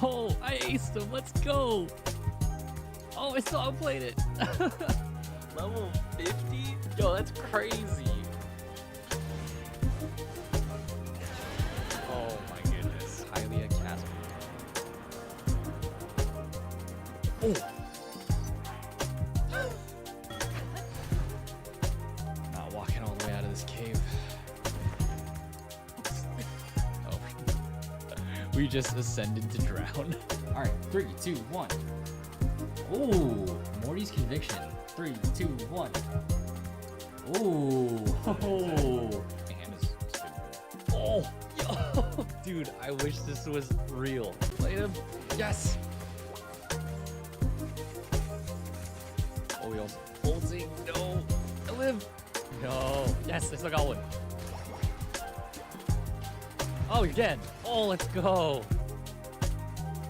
Oh, I aced him. Let's go. Oh, I still outplayed it. Level 50? Yo, that's crazy. Oh my goodness. Highly accessible. Oh. Not walking all the way out of this cave. Oh. We just ascended to drown. All right, 3, 2, 1. Ooh, Morty's conviction. 3, 2, 1. Ooh, ho. And it's stupid. Oh, yo, dude, I wish this was real. Played him. Yes. Oh, he also ulting. No, I live. No, yes, I still got one. Oh, again. Oh, let's go.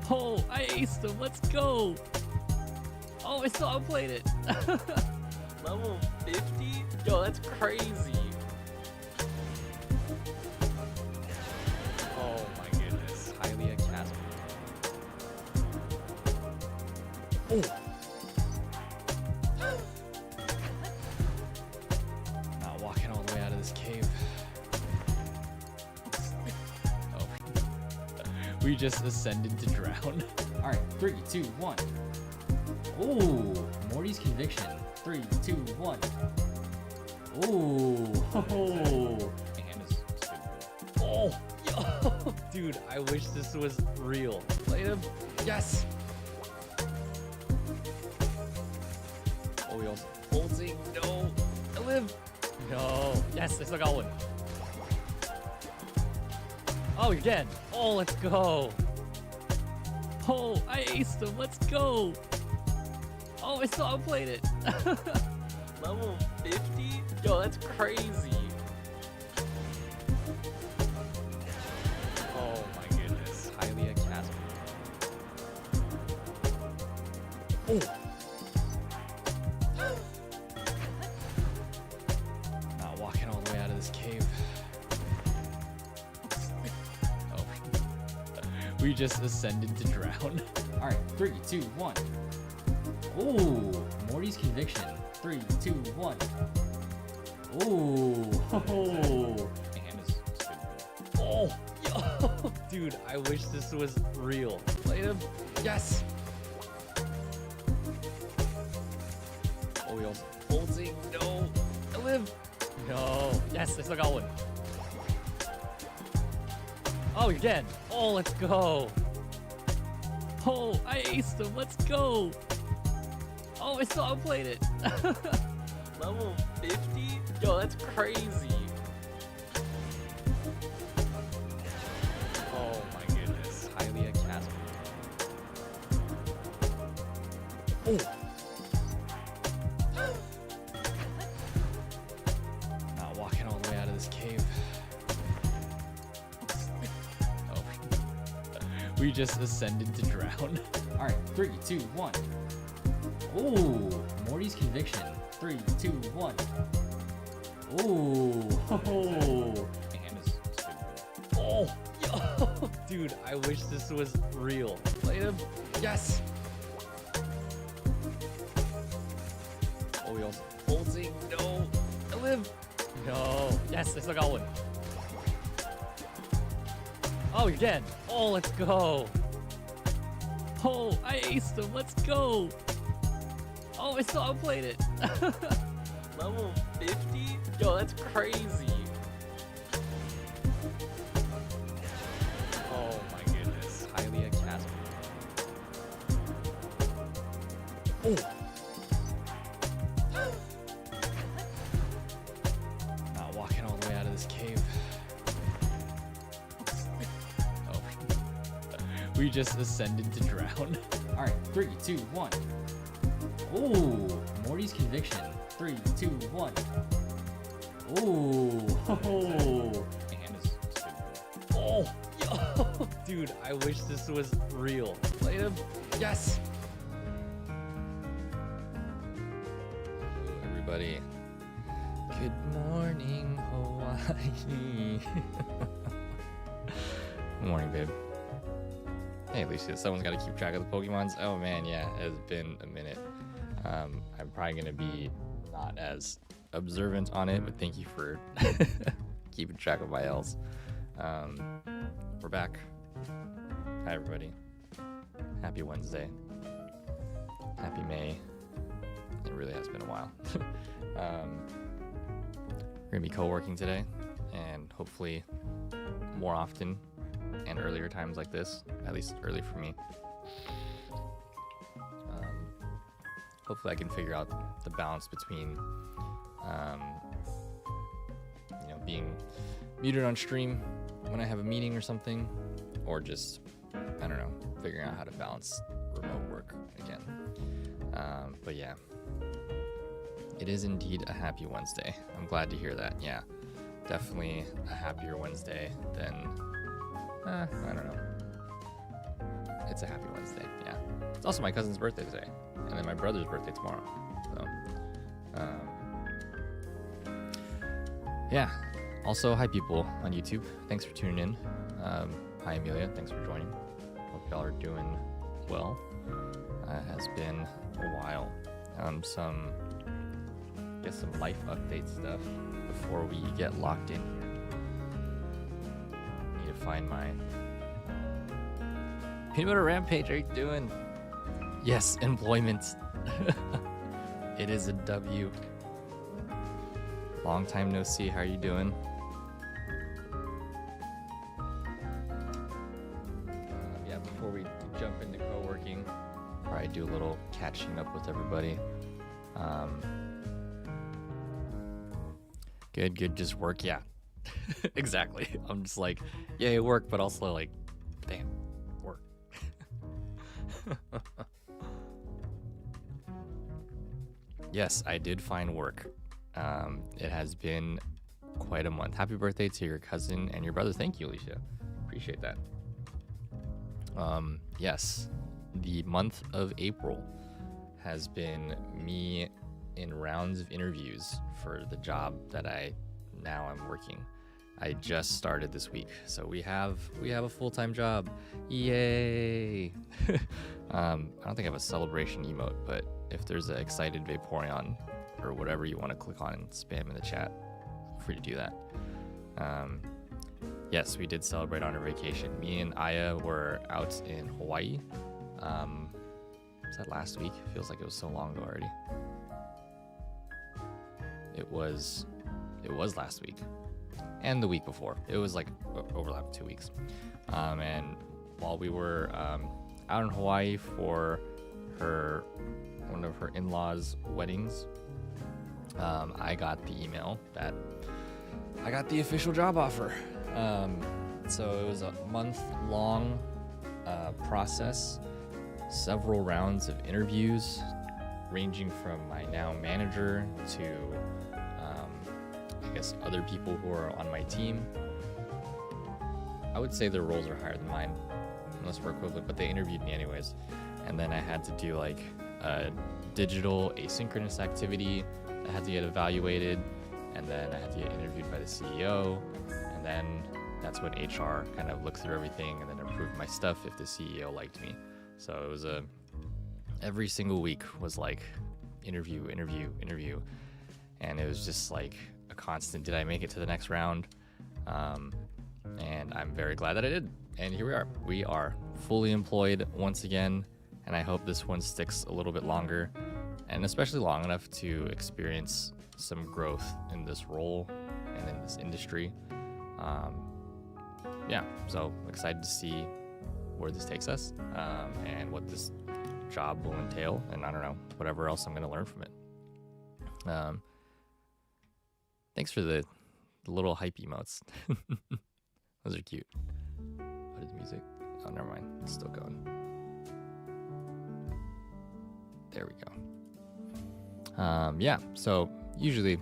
Oh, I aced him. Let's go. Oh, I still outplayed it. Level 50? Yo, that's crazy. Oh my goodness. Highly accessible. Oh. Not walking all the way out of this cave. Oh. We just ascended to drown. All right, 3, 2, 1. Ooh, Morty's conviction. 3, 2, 1. Ooh, ho. And it's stupid. Oh, yo, dude, I wish this was real. Played him. Yes. Oh, he also ulting. No, I live. No, yes, I still got one. Oh, again. Oh, let's go. Oh, I aced him. Let's go. Oh, I still outplayed it. Level 50? Yo, that's crazy. Oh my goodness. Highly accessible. Oh. Not walking all the way out of this cave. Oh. We just ascended to drown. All right, 3, 2, 1. Ooh, Morty's conviction. 3, 2, 1. Ooh, ho. And it's stupid. Oh, yo, dude, I wish this was real. Played him. Yes. Oh, he also ulting. No, I live. No, yes, I still got one. Oh, again. Oh, let's go. Oh, I aced him. Let's go. Oh, I still outplayed it. Level 50? Yo, that's crazy. Oh my goodness. Highly accessible. Oh. Not walking all the way out of this cave. Oh. We just ascended to drown. All right, 3, 2, 1. Ooh, Morty's conviction. 3, 2, 1. Ooh, ho. And it's stupid. Oh, yo, dude, I wish this was real. Played him. Yes. Oh, he also ulting. No, I live. No, yes, I still got one. Oh, again. Oh, let's go. Oh, I aced him. Let's go. Oh, I still outplayed it. Level 50? Yo, that's crazy. Oh my goodness. Highly accessible. Oh. Not walking all the way out of this cave. Oh. We just ascended to drown. All right, 3, 2, 1. Ooh, Morty's conviction. 3, 2, 1. Ooh, ho. And it's stupid. Oh, yo, dude, I wish this was real. Played him. Yes. Hello, everybody. Good morning, Hawaii. Good morning, babe. Hey. Hey, Alicia, someone's got to keep track of the Pokemons. Oh man, yeah, it's been a minute. I'm probably gonna be not as observant on it, but thank you for keeping track of my L's. We're back. Hi, everybody. Happy Wednesday. Happy May. It really has been a while. We're gonna be co-working today, and hopefully more often and earlier times like this, at least early for me. Hopefully I can figure out the balance between being muted on stream when I have a meeting or something, or just, I don't know, figuring out how to balance remote work again. But yeah, it is indeed a happy Wednesday. I'm glad to hear that. Yeah, definitely a happier Wednesday than, I don't know. It's a happy Wednesday, yeah. It's also my cousin's birthday today, and then my brother's birthday tomorrow. So, yeah. Also, hi people on YouTube. Thanks for tuning in. Hi Amelia, thanks for joining. Hope y'all are doing well. It has been a while. Some life update stuff before we get locked in here. Need to find my Peanut Butter Rampage. How you doing? Yes, employment. It is a W. Long time no see. How are you doing? Yeah, before we jump into co-working, probably do a little catching up with everybody. Good, just work, yeah. Exactly. I'm just like, yay, work, but also like, damn, work. Yes, I did find work. It has been quite a month. Happy birthday to your cousin and your brother. Thank you, Alicia. Appreciate that. Yes, the month of April has been me in rounds of interviews for the job that I'm working. I just started this week, so we have a full-time job. Yay! I don't think I have a celebration emote, but if there's an excited Vaporeon or whatever you want to click on and spam in the chat, feel free to do that. Yes, we did celebrate on our vacation. Me and Aya were out in Hawaii. Was that last week? Feels like it was so long ago already. It was last week and the week before. It was like overlap 2 weeks. And while we were out in Hawaii for one of her in-laws' weddings, I got the email that I got the official job offer. So it was a month-long process, several rounds of interviews, ranging from my now manager to I guess other people who are on my team. I would say their roles are higher than mine, unless we're equivalent, but they interviewed me anyways. And then I had to do like a digital asynchronous activity that had to get evaluated, and then I had to get interviewed by the CEO, and then that's when HR kind of looked through everything and then approved my stuff if the CEO liked me. So it was every single week was like interview, and it was just like a constant, did I make it to the next round? And I'm very glad that I did. And here we are. We are fully employed once again, and I hope this one sticks a little bit longer, and especially long enough to experience some growth in this role and in this industry. Yeah, so excited to see where this takes us, and what this job will entail, and I don't know, whatever else I'm going to learn from it. Thanks for the little hype emotes. Those are cute. What is music? Oh, never mind. It's still going. There we go. Yeah, so usually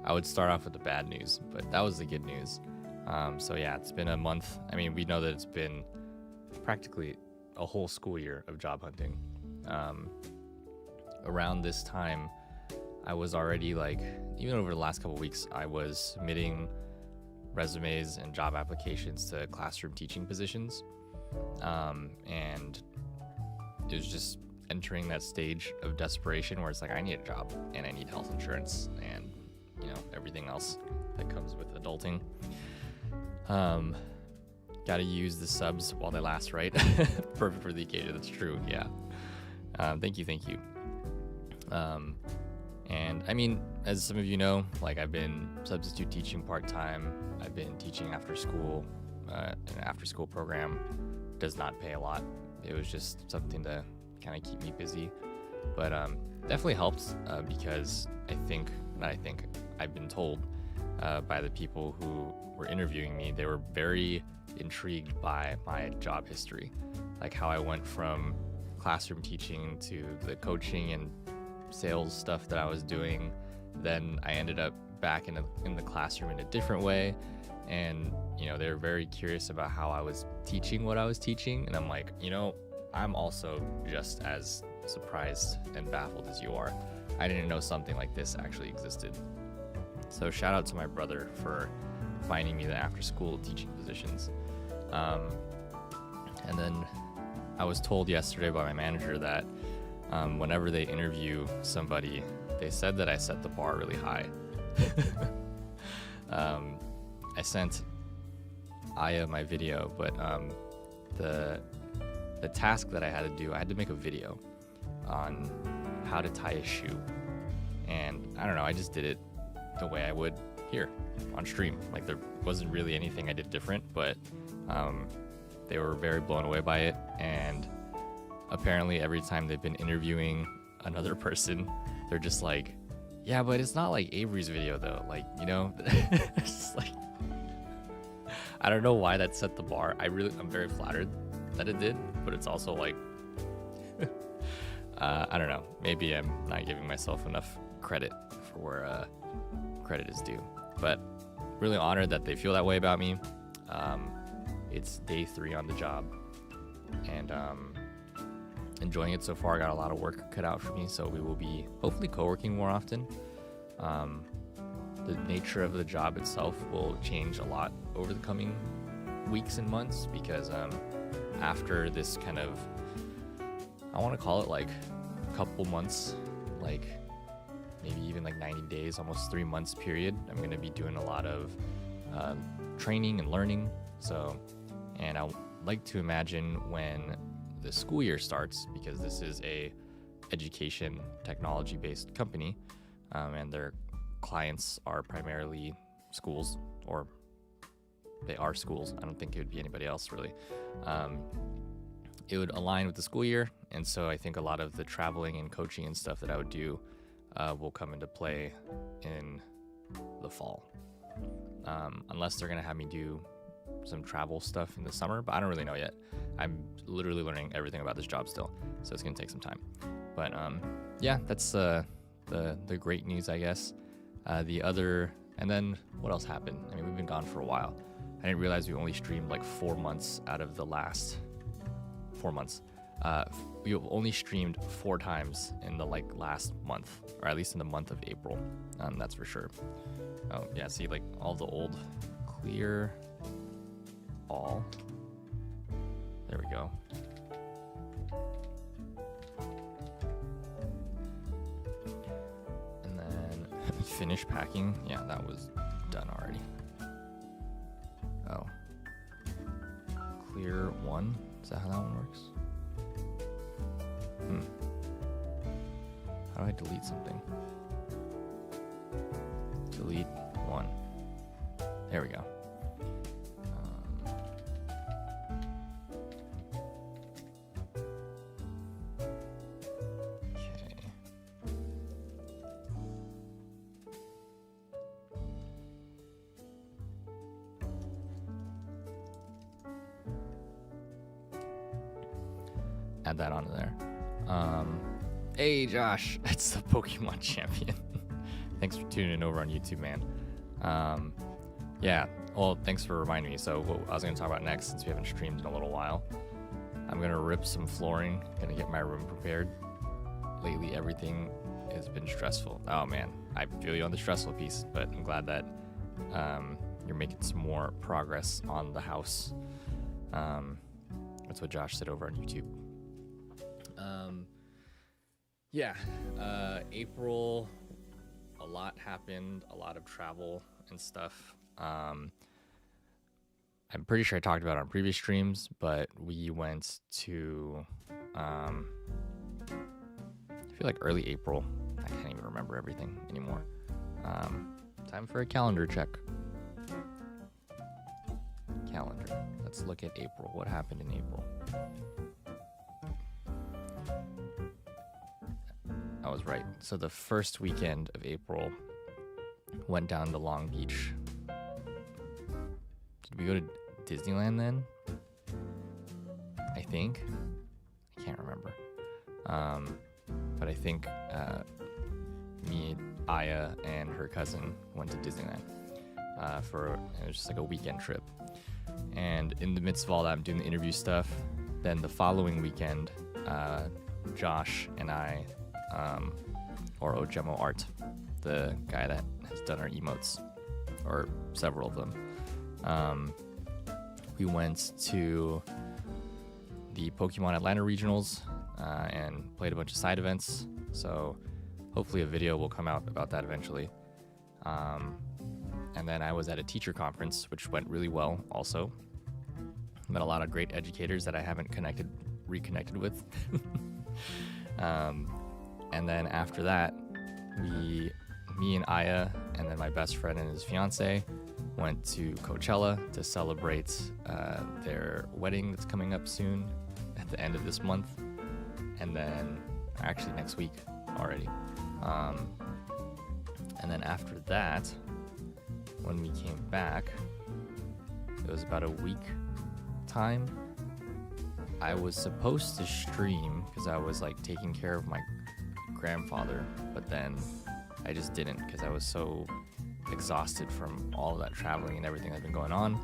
I would start off with the bad news, but that was the good news. So yeah, it's been a month. I mean, we know that it's been practically a whole school year of job hunting. Around this time, I was already like, even over the last couple of weeks, I was submitting resumes and job applications to classroom teaching positions. And it was just entering that stage of desperation where it's like, I need a job and I need health insurance and, you know, everything else that comes with adulting. Got to use the subs while they last, right? Perfect for the occasion. That's true. Yeah. Thank you. And I mean, as some of you know, like I've been substitute teaching part-time. I've been teaching after school. An after-school program does not pay a lot. It was just something to kind of keep me busy, but definitely helped because I've been told by the people who were interviewing me, they were very intrigued by my job history, like how I went from classroom teaching to the coaching and sales stuff that I was doing. Then I ended up back in the classroom in a different way, and you know, they're very curious about how I was teaching what I was teaching, and I'm like, you know, I'm also just as surprised and baffled as you are. I didn't know something like this actually existed. So shout out to my brother for finding me the after school teaching positions. And then I was told yesterday by my manager that whenever they interview somebody, they said that I set the bar really high. I sent Aya my video, but the task that I had to do, I had to make a video on how to tie a shoe. And I don't know, I just did it the way I would here on stream. Like there wasn't really anything I did different, but they were very blown away by it. And apparently every time they've been interviewing another person, they're just like, yeah, but it's not like Avery's video though. Like, you know, it's just like, I don't know why that set the bar. I'm very flattered that it did, but it's also like, I don't know. Maybe I'm not giving myself enough credit for where credit is due, but really honored that they feel that way about me. It's day 3 on the job, and enjoying it so far. I got a lot of work cut out for me, so we will be hopefully co-working more often. The nature of the job itself will change a lot over the coming weeks and months, because after this kind of, I want to call it like a couple months, like maybe even like 90 days, almost 3 months period, I'm going to be doing a lot of training and learning. So, and I like to imagine when the school year starts, because this is a education technology based company, and their clients are primarily schools, or they are schools. I don't think it would be anybody else really. It would align with the school year, and so I think a lot of the traveling and coaching and stuff that I would do will come into play in the fall, unless they're gonna have me do some travel stuff in the summer, but I don't really know yet. I'm literally learning everything about this job still, so it's gonna take some time. But yeah, that's the great news, I guess. The other, and then what else happened? I mean, we've been gone for a while. I didn't realize we only streamed like 4 months out of the last 4 months. We have only streamed 4 times in the like last month, or at least in the month of April. That's for sure. Oh yeah, see like all the old clear all. There we go. And then finish packing. Yeah, that was done already. Oh. Clear 1. Is that how that one works? How do I delete something? Delete 1. There we go. Okay. Add that onto there. Hey Josh, it's the Pokemon champion. Thanks for tuning in over on YouTube, man. Yeah, well, thanks for reminding me. So what I was going to talk about next, since we haven't streamed in a little while, I'm going to rip some flooring, going to get my room prepared. Lately, everything has been stressful. Oh man, I feel you on the stressful piece, but I'm glad that you're making some more progress on the house. That's what Josh said over on YouTube. Yeah, April, a lot happened, a lot of travel and stuff. I'm pretty sure I talked about it on previous streams, but we went to, I feel like early April. I can't even remember everything anymore. Time for a calendar check. Calendar. Let's look at April. What happened in April? I was right. So the first weekend of April, went down to Long Beach. Did we go to Disneyland then? I think. I can't remember. But I think me, Aya, and her cousin went to Disneyland it was just like a weekend trip. And in the midst of all that, I'm doing the interview stuff. Then the following weekend, Josh and I, or Ojemo Art, the guy that has done our emotes, or several of them, we went to the Pokemon Atlanta Regionals and played a bunch of side events. So hopefully a video will come out about that eventually. And then I was at a teacher conference, which went really well also. Met a lot of great educators that I haven't reconnected with. And then after that, me and Aya, and then my best friend and his fiance went to Coachella to celebrate their wedding that's coming up soon at the end of this month. And then actually next week already. And then after that, when we came back, it was about a week time. I was supposed to stream because I was like taking care of my grandfather, but then I just didn't because I was so exhausted from all of that traveling and everything that's been going on.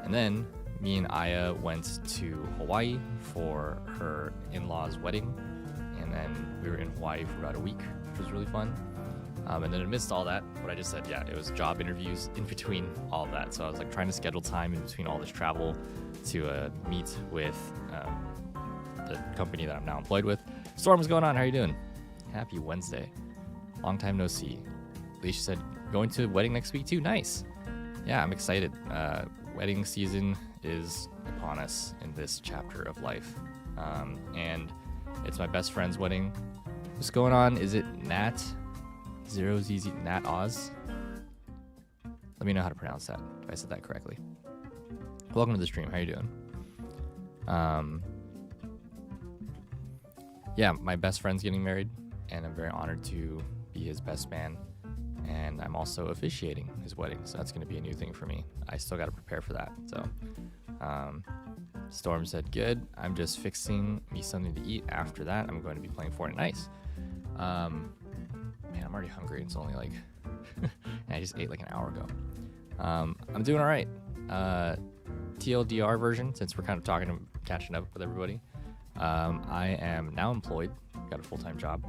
And then me and Aya went to Hawaii for her in-laws' wedding, and then we were in Hawaii for about a week, which was really fun. And then amidst all that, what I just said, yeah, it was job interviews in between all of that. So I was like trying to schedule time in between all this travel to meet with the company that I'm now employed with. Storm, what's going on? How are you doing? Happy Wednesday. Long time no see. Alicia said, going to a wedding next week too. Nice. Yeah, I'm excited. Wedding season is upon us in this chapter of life. And it's my best friend's wedding. What's going on? Is it Nat? Zero ZZ Nat Oz. Let me know how to pronounce that if I said that correctly. Welcome to the stream. How you doing? Yeah, my best friend's getting married, and I'm very honored to be his best man. And I'm also officiating his wedding, so that's going to be a new thing for me. I still got to prepare for that. So, Storm said, "Good. I'm just fixing me something to eat. After that, I'm going to be playing Fortnite." Nice. Man, I'm already hungry. It's only like, I just ate like an hour ago. I'm doing all right. TLDR version, since we're kind of catching up with everybody. I am now employed, got a full-time job,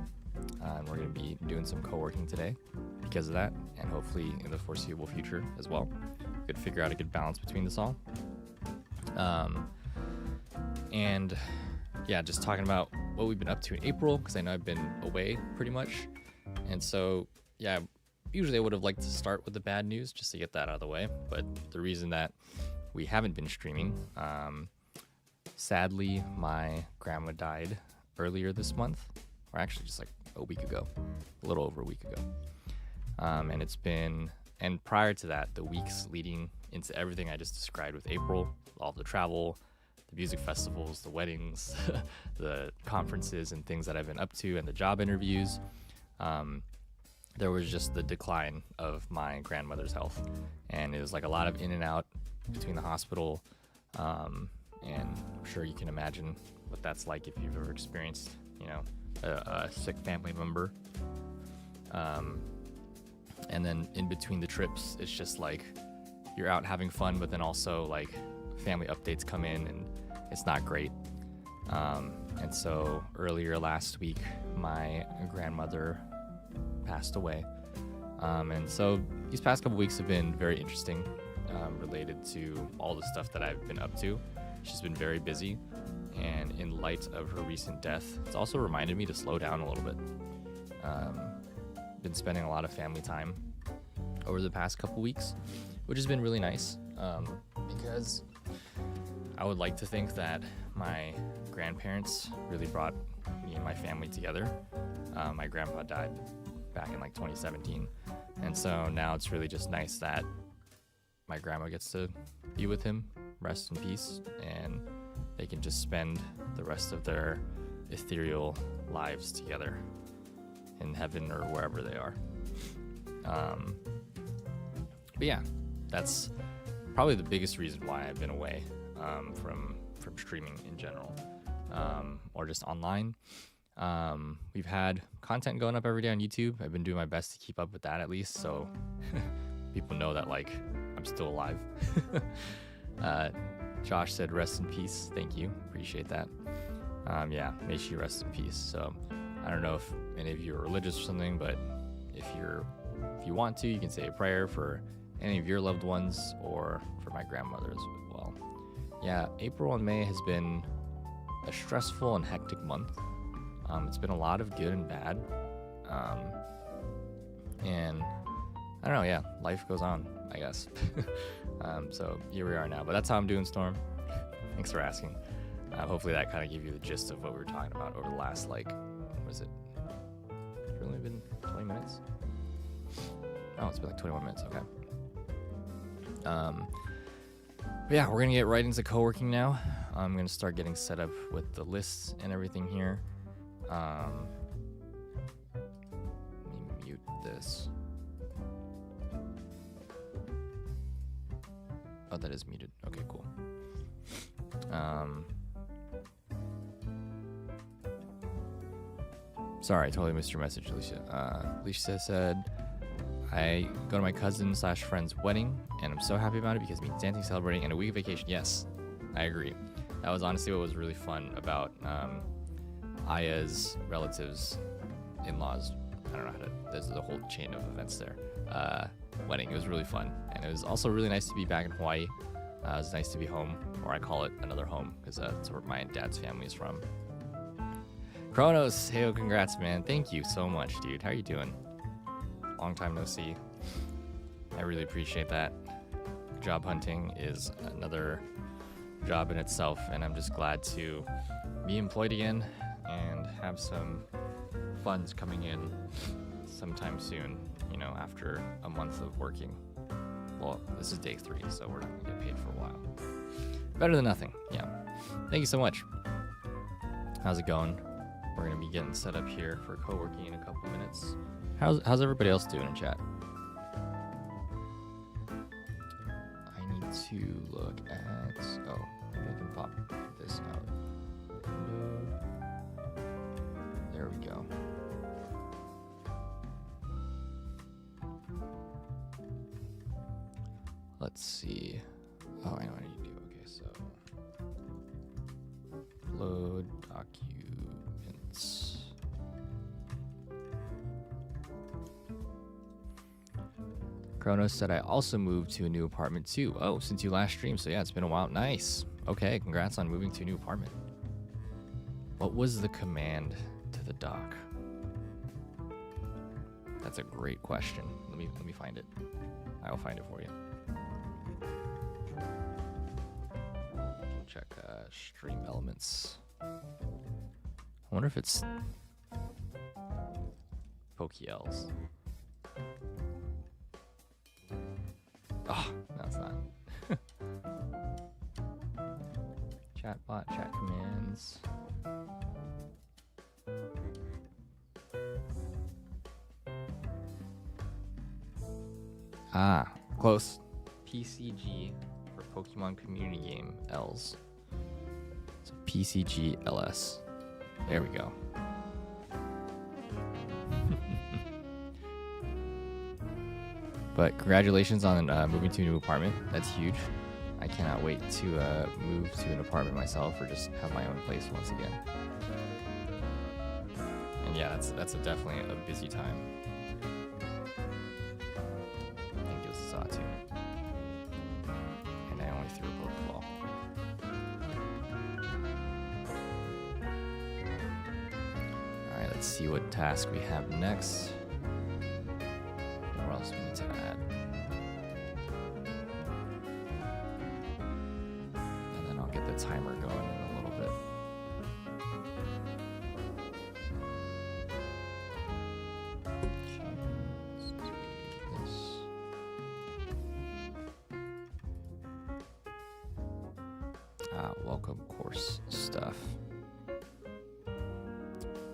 and we're going to be doing some co-working today because of that, and hopefully in the foreseeable future as well. We could figure out a good balance between this all. And yeah, just talking about what we've been up to in April, because I know I've been away pretty much. And so, yeah, usually I would have liked to start with the bad news just to get that out of the way. But the reason that we haven't been streaming, sadly, my grandma died earlier this month, or actually just like a week ago, a little over a week ago. And prior to that, the weeks leading into everything I just described with April, all the travel, the music festivals, the weddings, the conferences and things that I've been up to, and the job interviews, there was just the decline of my grandmother's health. And it was like a lot of in and out between the hospital. And I'm sure you can imagine what that's like if you've ever experienced, a sick family member. And then in between the trips, it's just like you're out having fun, but then also like family updates come in and it's not great. And so earlier last week, my grandmother passed away. And so these past couple weeks have been very interesting, related to all the stuff that I've been up to. She's been very busy. And in light of her recent death, it's also reminded me to slow down a little bit. Been spending a lot of family time over the past couple weeks, which has been really nice, because I would like to think that my grandparents really brought me and my family together. My grandpa died back in like 2017, and so now it's really just nice that my grandma gets to be with him, rest in peace, and they can just spend the rest of their ethereal lives together in heaven or wherever they are. But yeah, that's probably the biggest reason why I've been away from streaming in general, or just online. We've had content going up every day on YouTube. I've been doing my best to keep up with that, at least, so people know that like I'm still alive. Josh said rest in peace. Thank you, appreciate that. Yeah, may she rest in peace. So I don't know if any of you are religious or something, but if you want to, you can say a prayer for any of your loved ones or for my grandmother as well. Yeah, April and May has been a stressful and hectic month. It's been a lot of good and bad. And I don't know, yeah, life goes on, I guess. So here we are now, but that's how I'm doing, Storm. Thanks for asking. Hopefully that kind of gave you the gist of what we were talking about over the last, like, what was it? It's only been 20 minutes? Oh, it's been like 21 minutes, okay. But yeah, we're going to get right into co-working now. I'm going to start getting set up with the lists and everything here. Let me mute this. Oh, that is muted. Okay, cool. Sorry, I totally missed your message, Alicia. Alicia said, I go to my cousin/friend's wedding, and I'm so happy about it because it means dancing, celebrating, and a week of vacation. Yes, I agree. That was honestly what was really fun about Aya's relatives, in-laws. I don't know how to, there's a whole chain of events there. Wedding, it was really fun. And it was also really nice to be back in Hawaii. It was nice to be home, or I call it another home, because that's where my dad's family is from. Kronos, hey, congrats, man. Thank you so much, dude. How are you doing? Long time no see. I really appreciate that. Job hunting is another job in itself, and I'm just glad to be employed again and have some funds coming in sometime soon, you know, after a month of working. Well, this is day 3, so we're not gonna get paid for a while. Better than nothing, yeah. Thank you so much. How's it going? We're gonna be getting set up here for co-working in a couple minutes. How's everybody else doing in chat? I need to look at, oh, maybe I can pop this out. There we go. Let's see. Oh, I know what I need to do. Okay, so load documents. Kronos said I also moved to a new apartment too. Oh, since you last streamed, so yeah, it's been a while. Nice. Okay, congrats on moving to a new apartment. What was the command to the dock? That's a great question. Let me find it. I will find it for you. Check stream elements. I wonder if it's PokeLs. Oh, no, it's not. Chatbot, chat commands. Ah, close. PCG for Pokemon Community Game, LS. So PCG LS. There we go. But congratulations on moving to a new apartment. That's huge. I cannot wait to move to an apartment myself, or just have my own place once again. And yeah, that's definitely a busy time. And gives us too. And I only threw a Pokeball. Let's see what task we have next. What else we need to add? And then I'll get the timer going in a little bit. Okay, let's do this. Welcome course stuff.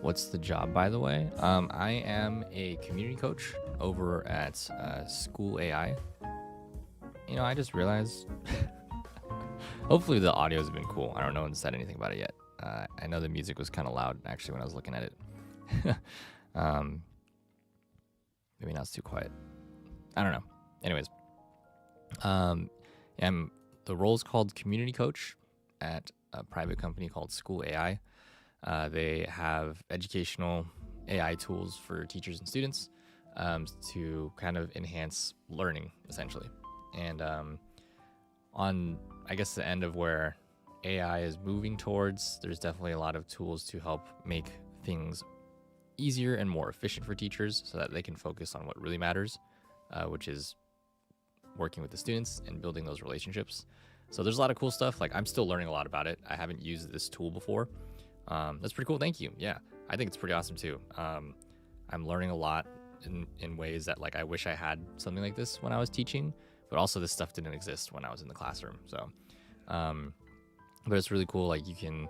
What's the job, by the way? I am a community coach over at School AI. You know, I just realized, hopefully the audio has been cool. I don't know and said anything about it yet. I know the music was kind of loud, actually, when I was looking at it. Maybe not too quiet. I don't know. Anyways, the role is called community coach at a private company called School AI. They have educational AI tools for teachers and students to kind of enhance learning, essentially. And on, I guess, the end of where AI is moving towards, there's definitely a lot of tools to help make things easier and more efficient for teachers so that they can focus on what really matters, which is working with the students and building those relationships. So there's a lot of cool stuff. Like, I'm still learning a lot about it. I haven't used this tool before. That's pretty cool. Thank you. Yeah, I think it's pretty awesome too. I'm learning a lot in ways that, like, I wish I had something like this when I was teaching, but also this stuff didn't exist when I was in the classroom. So, but it's really cool. Like, you can,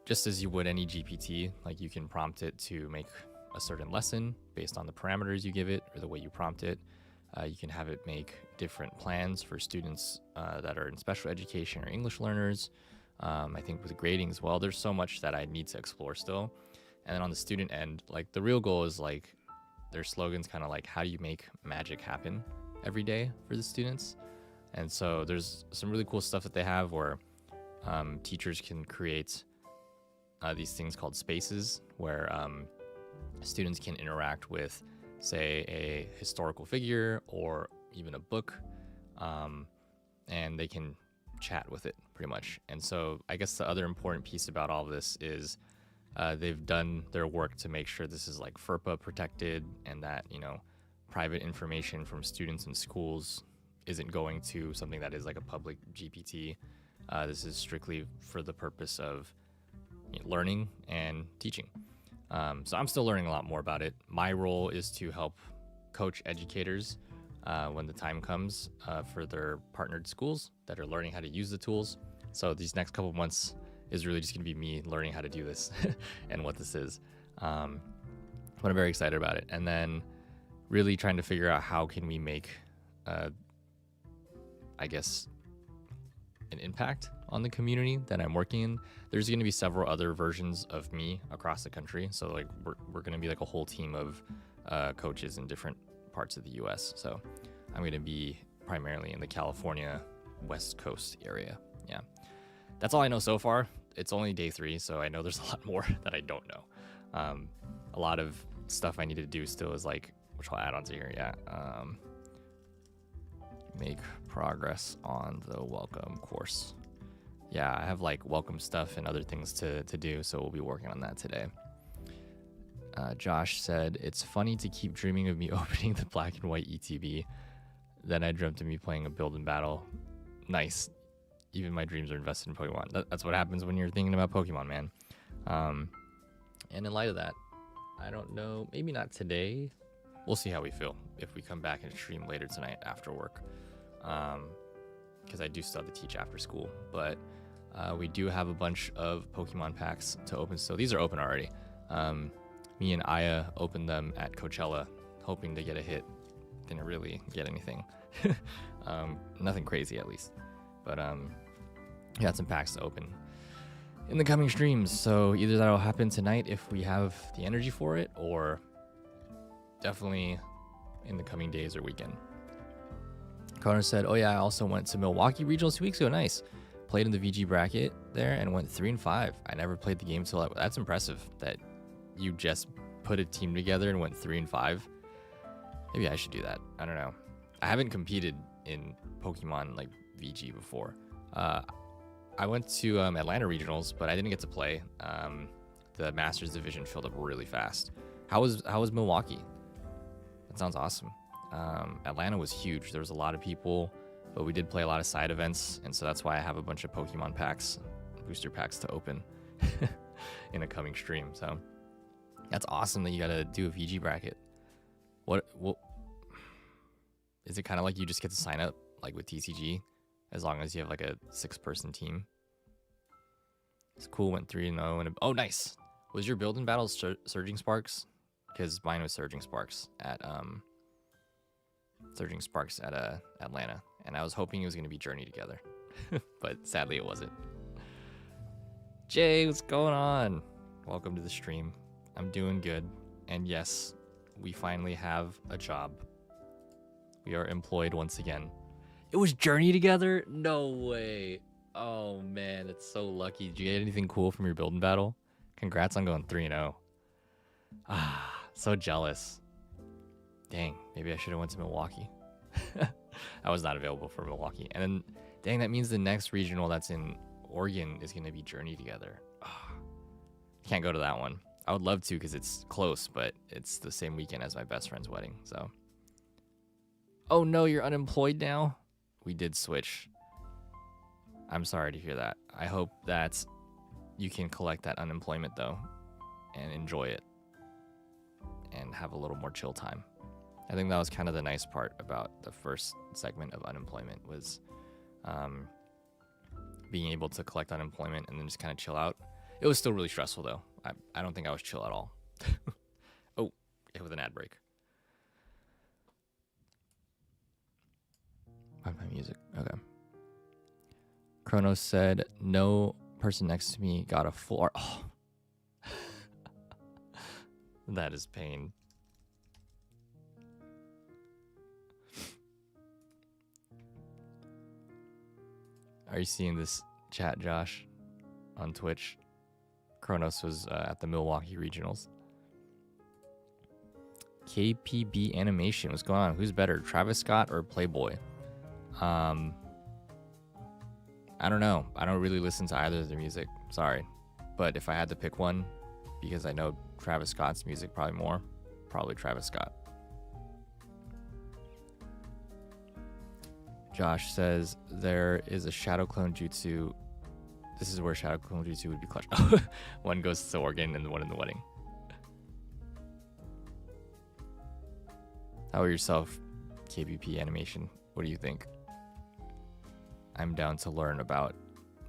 just as you would any GPT, like, you can prompt it to make a certain lesson based on the parameters you give it or the way you prompt it. You can have it make different plans for students that are in special education or English learners. I think with grading as well, there's so much that I need to explore still. And then on the student end, like, the real goal is, like, their slogan's kind of like, how do you make magic happen every day for the students? And so there's some really cool stuff that they have where teachers can create these things called spaces where students can interact with, say, a historical figure or even a book, and they can chat with it pretty much. And so I guess the other important piece about all of this is they've done their work to make sure this is, like, FERPA protected, and that, you know, private information from students and schools isn't going to something that is like a public GPT. This is strictly for the purpose of, you know, learning and teaching. So I'm still learning a lot more about it. My role is to help coach educators when the time comes for their partnered schools that are learning how to use the tools. So these next couple of months is really just going to be me learning how to do this and what this is. But I'm very excited about it. And then really trying to figure out how can we make, I guess, an impact on the community that I'm working in. There's going to be several other versions of me across the country. So, like, we're going to be like a whole team of coaches in different parts of the US. So I'm going to be primarily in the California West Coast area. Yeah. That's all I know so far. It's only day 3, so I know there's a lot more that I don't know. A lot of stuff I need to do still is, like, which I'll add onto here. Yeah. Make progress on the welcome course. Yeah, I have, like, welcome stuff and other things to do, so we'll be working on that today. Josh said, it's funny to keep dreaming of me opening the black and white ETB. Then I dreamt of me playing a build and battle. Nice. Even my dreams are invested in Pokemon. That's what happens when you're thinking about Pokemon, man. And in light of that, I don't know, maybe not today. We'll see how we feel if we come back and stream later tonight after work. Because I do still have to teach after school. But we do have a bunch of Pokemon packs to open. So these are open already. Me and Aya opened them at Coachella, hoping to get a hit. Didn't really get anything. Nothing crazy, at least. But we got some packs to open in the coming streams. So either that'll happen tonight if we have the energy for it, or definitely in the coming days or weekend. Connor said, oh yeah, I also went to Milwaukee Regionals 2 weeks ago. Nice. Played in the VG bracket there and went 3-5. I never played the game till that's impressive that you just put a team together and went 3-5. Maybe I should do that. I don't know. I haven't competed in Pokemon like VG before. I went to Atlanta Regionals, but I didn't get to play. the Masters division filled up really fast. How was Milwaukee? That sounds awesome. Atlanta was huge. There was a lot of people, but we did play a lot of side events, and so that's why I have a bunch of Pokemon packs, booster packs to open in a coming stream. So that's awesome that you gotta do a VG bracket. What is it kind of like you just get to sign up like with TCG as long as you have like a 6-person team? It's cool. Went 3-0 and oh, nice. Was your build and battle Surging Sparks? Because mine was Surging Sparks at Atlanta, and I was hoping it was gonna be Journey Together, but sadly it wasn't. Jay, what's going on? Welcome to the stream. I'm doing good, and yes, we finally have a job. We are employed once again. It was Journey Together? No way. Oh man, it's so lucky. Did you get anything cool from your build and battle? Congrats on going 3-0. Ah, so jealous. Dang, maybe I should have went to Milwaukee. I was not available for Milwaukee. And then, dang, that means the next regional that's in Oregon is going to be Journey Together. Ah, can't go to that one. I would love to because it's close, but it's the same weekend as my best friend's wedding, so. Oh no, you're unemployed now? We did switch. I'm sorry to hear that. I hope that you can collect that unemployment though and enjoy it and have a little more chill time. I think that was kind of the nice part about the first segment of unemployment was being able to collect unemployment and then just kind of chill out. It was still really stressful though. I don't think I was chill at all. Oh, yeah, with an ad break. Find my music. Okay. Kronos said, no person next to me got a full... Oh. That is pain. Are you seeing this chat, Josh, on Twitch? Kronos was at the Milwaukee Regionals. KPB Animation, what's going on? Who's better, Travis Scott or Playboy? I don't know. I don't really listen to either of their music. Sorry. But if I had to pick one, because I know Travis Scott's music probably more, probably Travis Scott. Josh says there is a Shadow Clone Jutsu. This is where Shadow Clone Jutsu would be clutch. One goes to Oregon and the one in the wedding. How about yourself, KBP Animation? What do you think? I'm down to learn about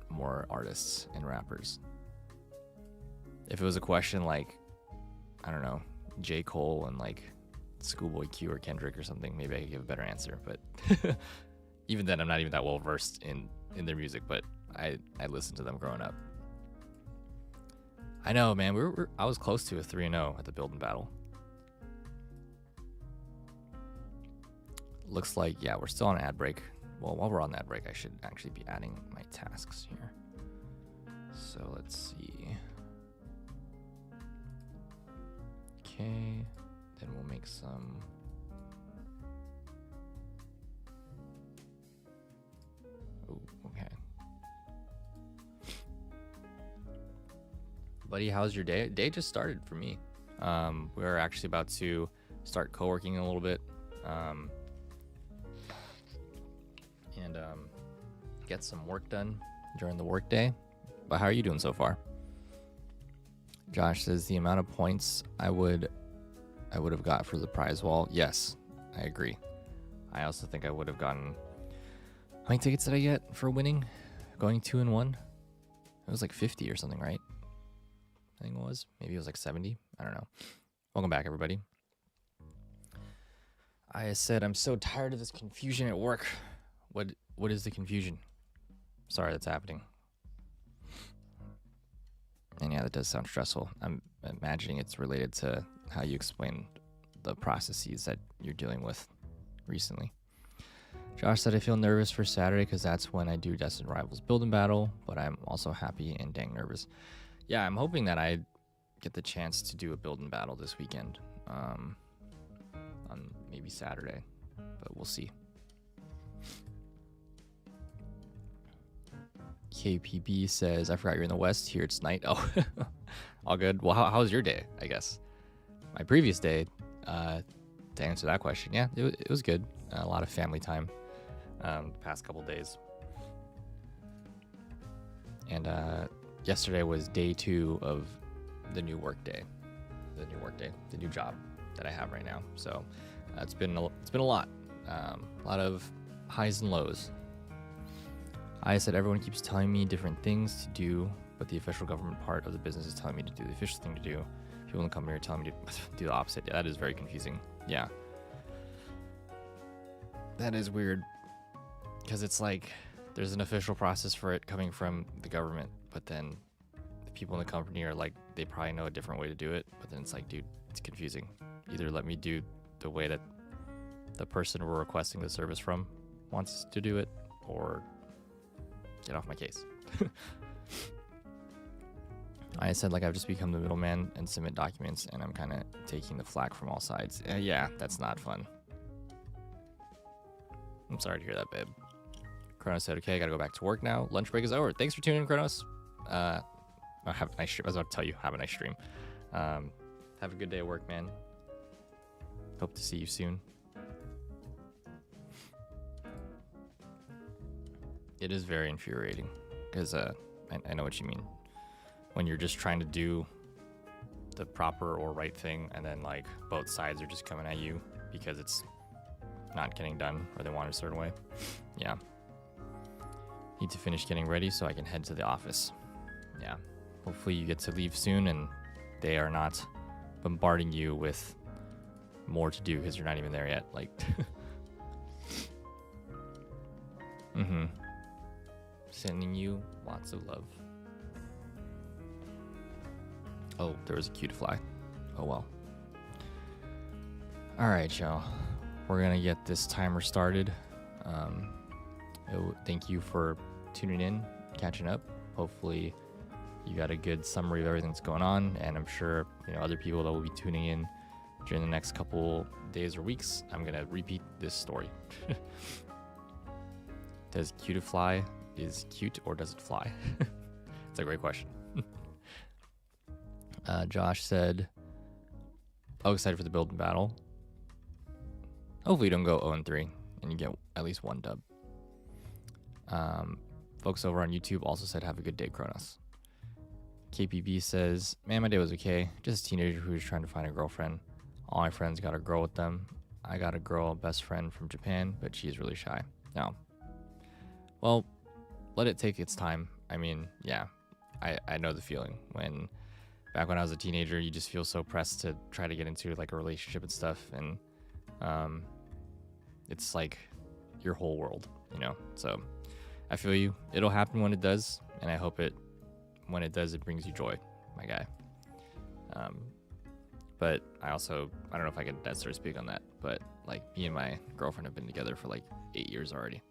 more artists and rappers. If it was a question like, I don't know, J. Cole and like Schoolboy Q or Kendrick or something, maybe I could give a better answer. But even then, I'm not even that well versed in their music, but I listened to them growing up. I know, man. I was close to a 3-0 at the build and battle. Looks like, yeah, we're still on ad break. Well, while we're on that break, I should actually be adding my tasks here. So let's see. Okay, then we'll make some. Oh, okay. Buddy, how's your day? Day just started for me. We're actually about to start co-working a little bit. And get some work done during the work day. But how are you doing so far? Josh says the amount of points I would have got for the prize wall. Yes, I agree. I also think I would have gotten. How many tickets did I get for winning? Going 2-1? It was like 50 or something, right? I think it was. Maybe it was like 70. I don't know. Welcome back, everybody. I said I'm so tired of this confusion at work. What is the confusion? Sorry, that's happening. And yeah, that does sound stressful. I'm imagining it's related to how you explain the processes that you're dealing with recently. Josh said, I feel nervous for Saturday because that's when I do Destined Rivals build and battle, but I'm also happy and dang nervous. Yeah, I'm hoping that I get the chance to do a build and battle this weekend on maybe Saturday, but we'll see. KPB says, I forgot you're in the West. Here it's night. Oh, All good. Well, how was your day? I guess my previous day. To answer that question, yeah, it was good. A lot of family time. The past couple days. And yesterday was day 2 of the new work day. The new job that I have right now. So it's been a lot. A lot of highs and lows. I said everyone keeps telling me different things to do, but the official government part of the business is telling me to do the official thing to do. People in the company are telling me to do the opposite. Yeah, that is very confusing. Yeah. That is weird. Because it's like there's an official process for it coming from the government, but then the people in the company are like, they probably know a different way to do it, but then it's like, dude, it's confusing. Either let me do the way that the person we're requesting the service from wants to do it, or get off my case. I said, like, I've just become the middleman and submit documents, and I'm kind of taking the flack from all sides. Yeah, that's not fun. I'm sorry to hear that, babe. Kronos said, okay, I gotta go back to work now. Lunch break is over. Thanks for tuning in, Kronos. Have a nice stream. I was about to tell you, have a nice stream. Have a good day at work, man. Hope to see you soon. It is very infuriating because I know what you mean. When you're just trying to do the proper or right thing, and then like both sides are just coming at you because it's not getting done or they want it a certain way. Yeah. Need to finish getting ready so I can head to the office. Yeah. Hopefully you get to leave soon and they are not bombarding you with more to do because you're not even there yet. Like, sending you lots of love. Oh, there was a cue to fly. Oh well. All right, y'all. We're gonna get this timer started. Thank you for tuning in, catching up. Hopefully you got a good summary of everything that's going on, and I'm sure other people that will be tuning in during the next couple days or weeks. I'm gonna repeat this story. Does cue to fly is cute or does it fly? It's a great question. Josh said, "Oh, excited for the build and battle. Hopefully you don't go 0-3 and you get at least 1 dub." Folks over on YouTube also said, "Have a good day, Kronos." KPB says, "Man, my day was okay. Just a teenager who was trying to find a girlfriend. All my friends got a girl with them. I got a girl best friend from Japan, but she's really shy." No. Well, let it take its time. I mean, yeah, I know the feeling. Back when I was a teenager, you just feel so pressed to try to get into like a relationship and stuff, and it's like your whole world, So I feel you. It'll happen when it does, and I hope when it does, it brings you joy, my guy. But I don't know if I can necessarily speak on that, but like me and my girlfriend have been together for like 8 years already,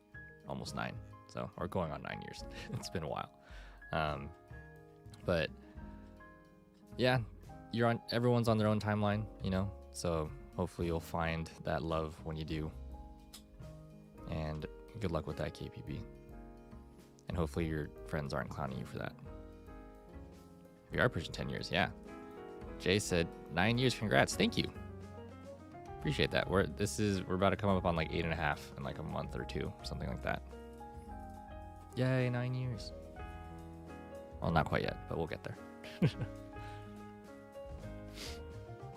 almost 9. So, or going on 9 years. It's been a while. But yeah, everyone's on their own timeline, So hopefully you'll find that love when you do. And good luck with that, KPB. And hopefully your friends aren't clowning you for that. We are pushing 10 years, yeah. Jay said 9 years, congrats. Thank you. Appreciate that. We're about to come up on like 8.5 in like a month or 2, something like that. Yay, 9 years. Well, not quite yet, but we'll get there.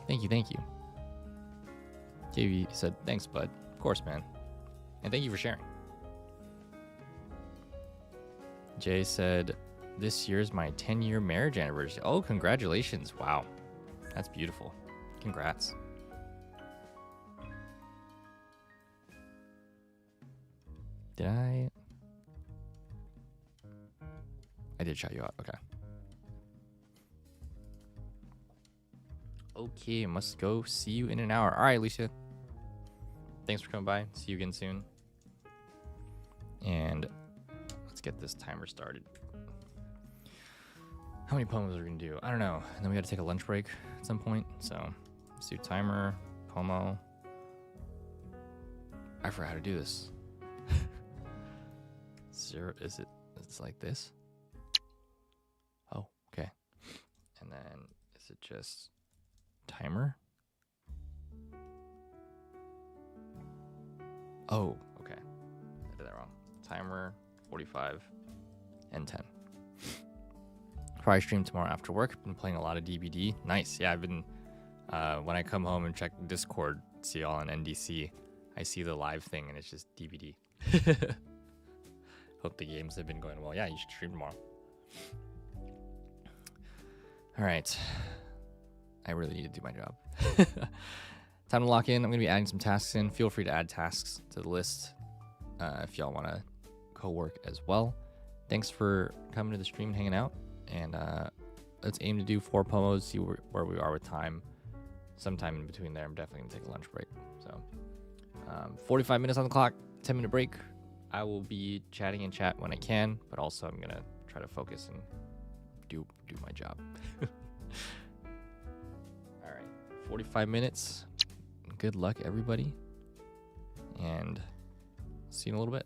Thank you. JV said, "Thanks, bud." Of course, man. And thank you for sharing. Jay said, "This year's my 10-year marriage anniversary." Oh, congratulations. Wow. That's beautiful. Congrats. Did I did shout you out. Okay. Okay, must go. See you in an hour. All right, Alicia. Thanks for coming by. See you again soon. And let's get this timer started. How many pomos are we gonna do? I don't know. And then we got to take a lunch break at some point. So let's do timer, pomo. I forgot how to do this. 0, is it? It's like this. Oh, okay. And then Is it just timer? Oh, okay. I did that wrong. Timer, 45, and 10. Probably stream tomorrow after work. Been playing a lot of DBD. Nice. Yeah, I've been, when I come home and check Discord, see y'all on NDC, I see the live thing and it's just DBD. Hope the games have been going well. Yeah, you should stream tomorrow. All right. I really need to do my job. Time to lock in. I'm going to be adding some tasks in. Feel free to add tasks to the list if y'all want to co-work as well. Thanks for coming to the stream and hanging out. And let's aim to do 4 pomos, see where we are with time. Sometime in between there, I'm definitely going to take a lunch break. So 45 minutes on the clock, 10-minute break. I will be chatting in chat when I can, but also I'm going to try to focus and do my job. All right, 45 minutes. Good luck, everybody. And see you in a little bit.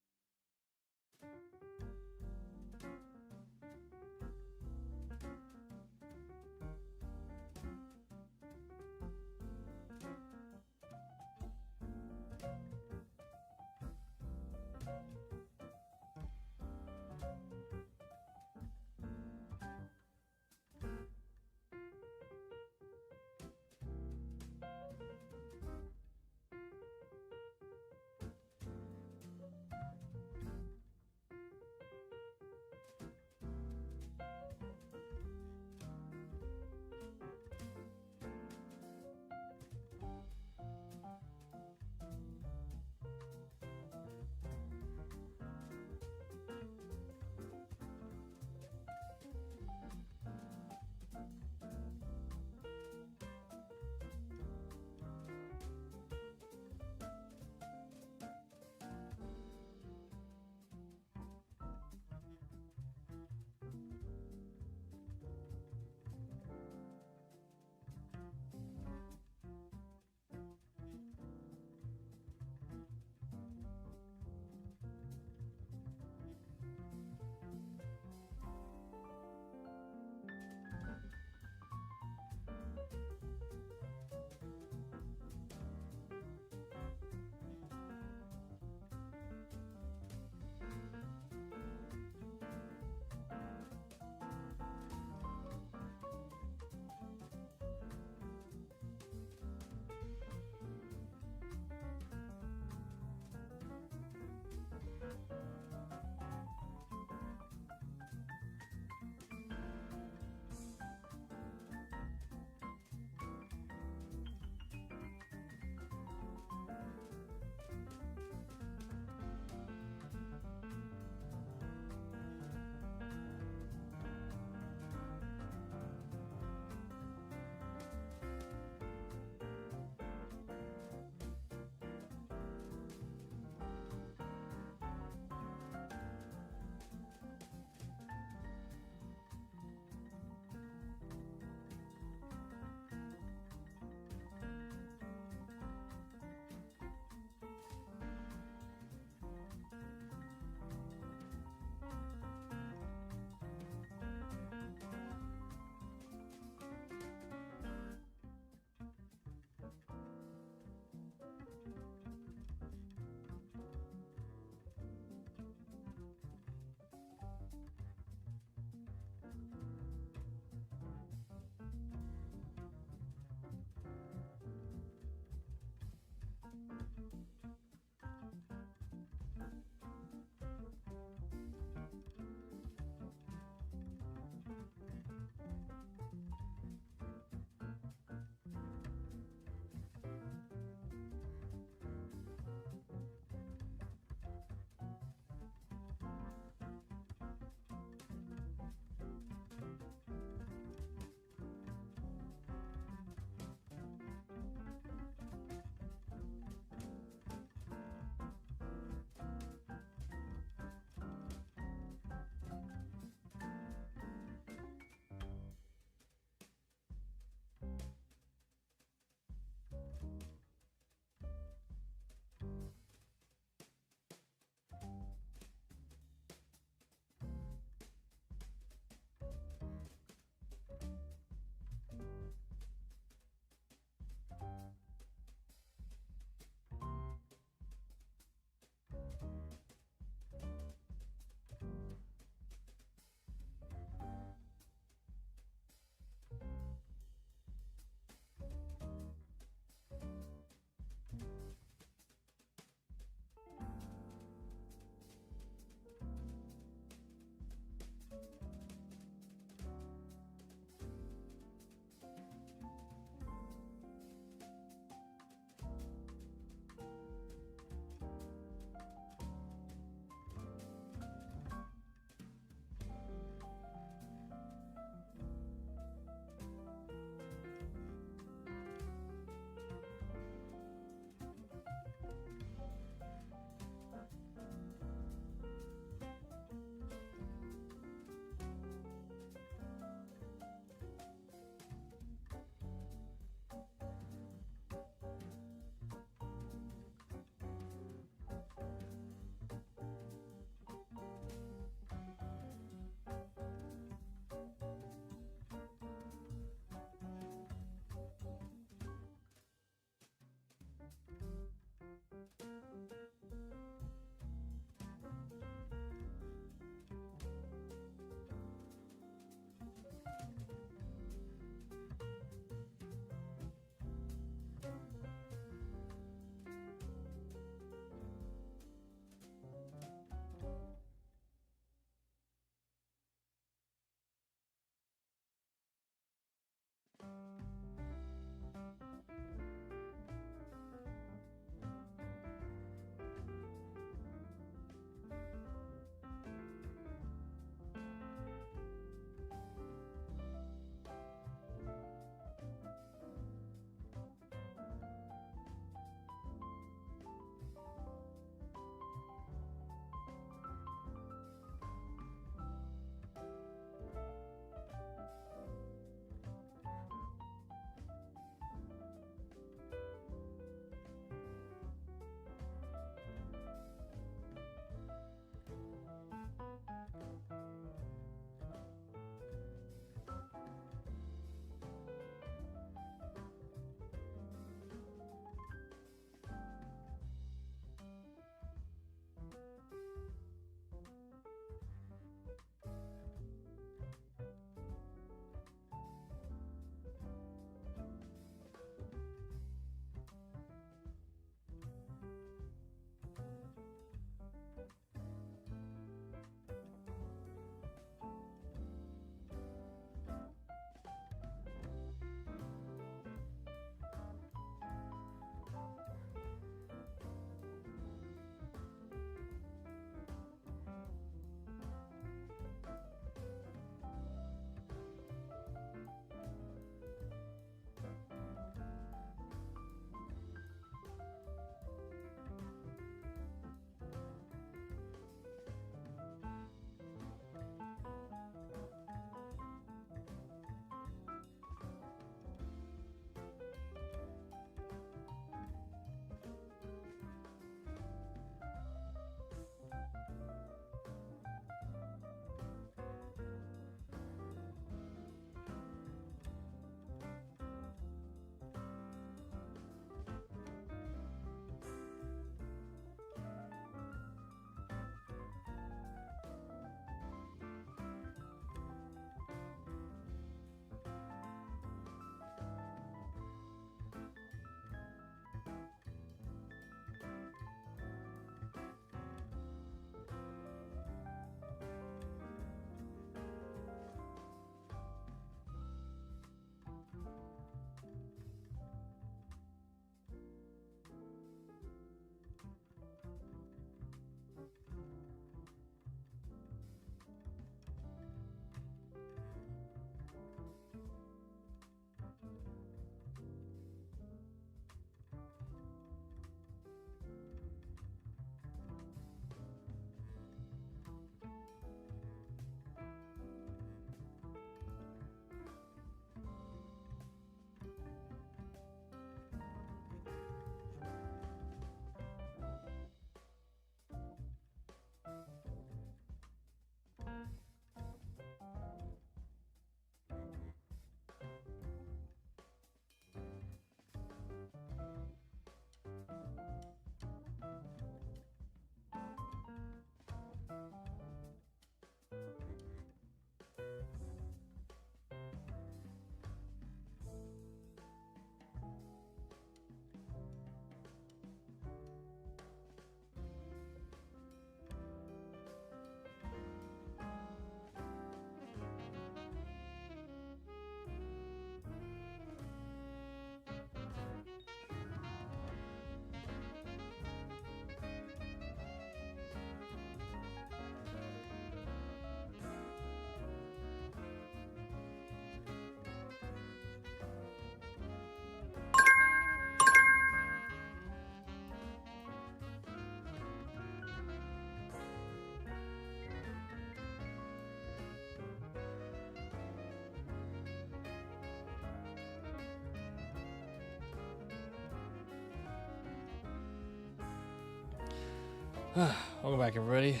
Welcome back, everybody.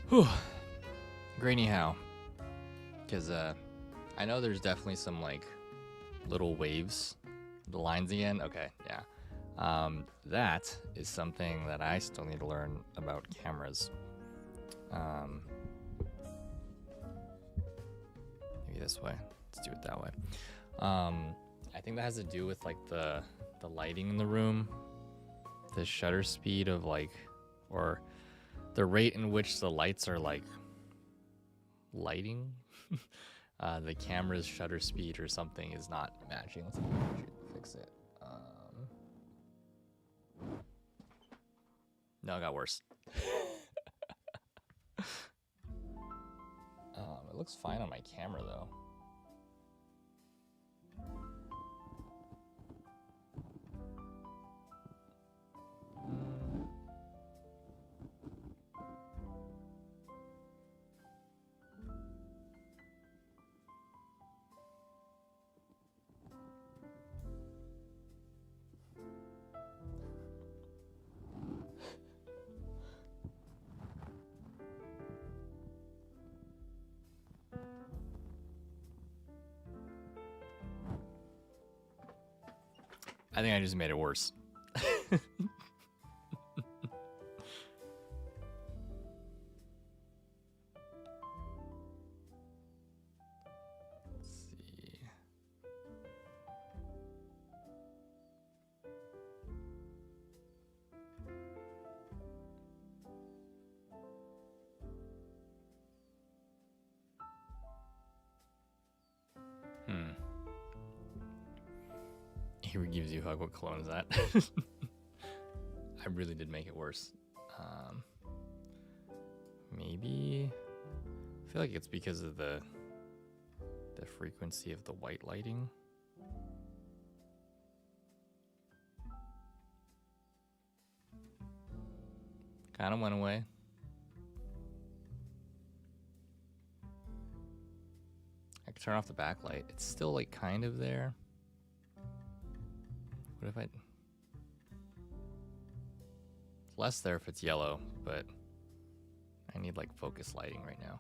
Whew. Grainy how? Because I know there's definitely some like little waves. The lines again. Okay, yeah. That is something that I still need to learn about cameras. Maybe this way. Let's do it that way. I think that has to do with like the lighting in the room, the shutter speed of like, or the rate in which the lights are like lighting. The camera's shutter speed or something is not matching. Let's see if we can fix it. No, it got worse. It looks fine on my camera though. I think I just made it worse. Let's see. Avery gives you a hug. What cologne is that? I really did make it worse. Maybe. I feel like it's because of the frequency of the white lighting. Kind of went away. I could turn off the backlight. It's still like kind of there. What if I... It's less there if it's yellow, but I need like focus lighting right now.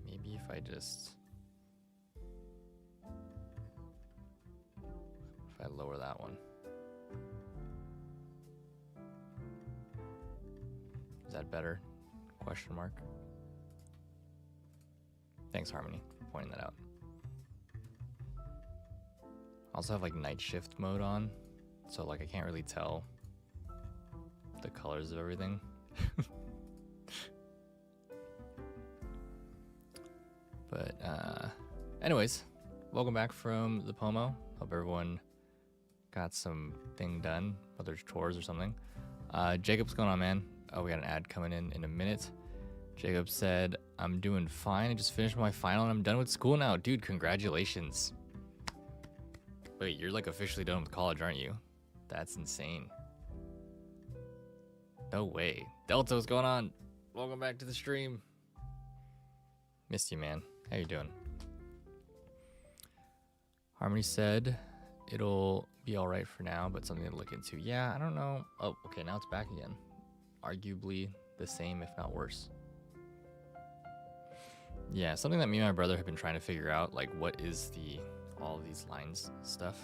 Maybe if I just... If I lower that one. Is that better? Question mark. Thanks, Harmony, for pointing that out. I also have like night shift mode on, so like I can't really tell the colors of everything. But anyways, welcome back from the Pomo. Hope everyone got something done, whether it's chores or something. Jacob, what's going on, man? Oh, we got an ad coming in a minute. Jacob said, I'm doing fine. I just finished my final and I'm done with school now. Dude, congratulations. Wait, you're like officially done with college, aren't you? That's insane. No way. Delta, what's going on? Welcome back to the stream. Missed you, man. How you doing? Harmony said it'll be all right for now, but something to look into. Yeah, I don't know. Oh, okay, now it's back again. Arguably the same, if not worse. Yeah, something that me and my brother have been trying to figure out, like what is all of these lines stuff.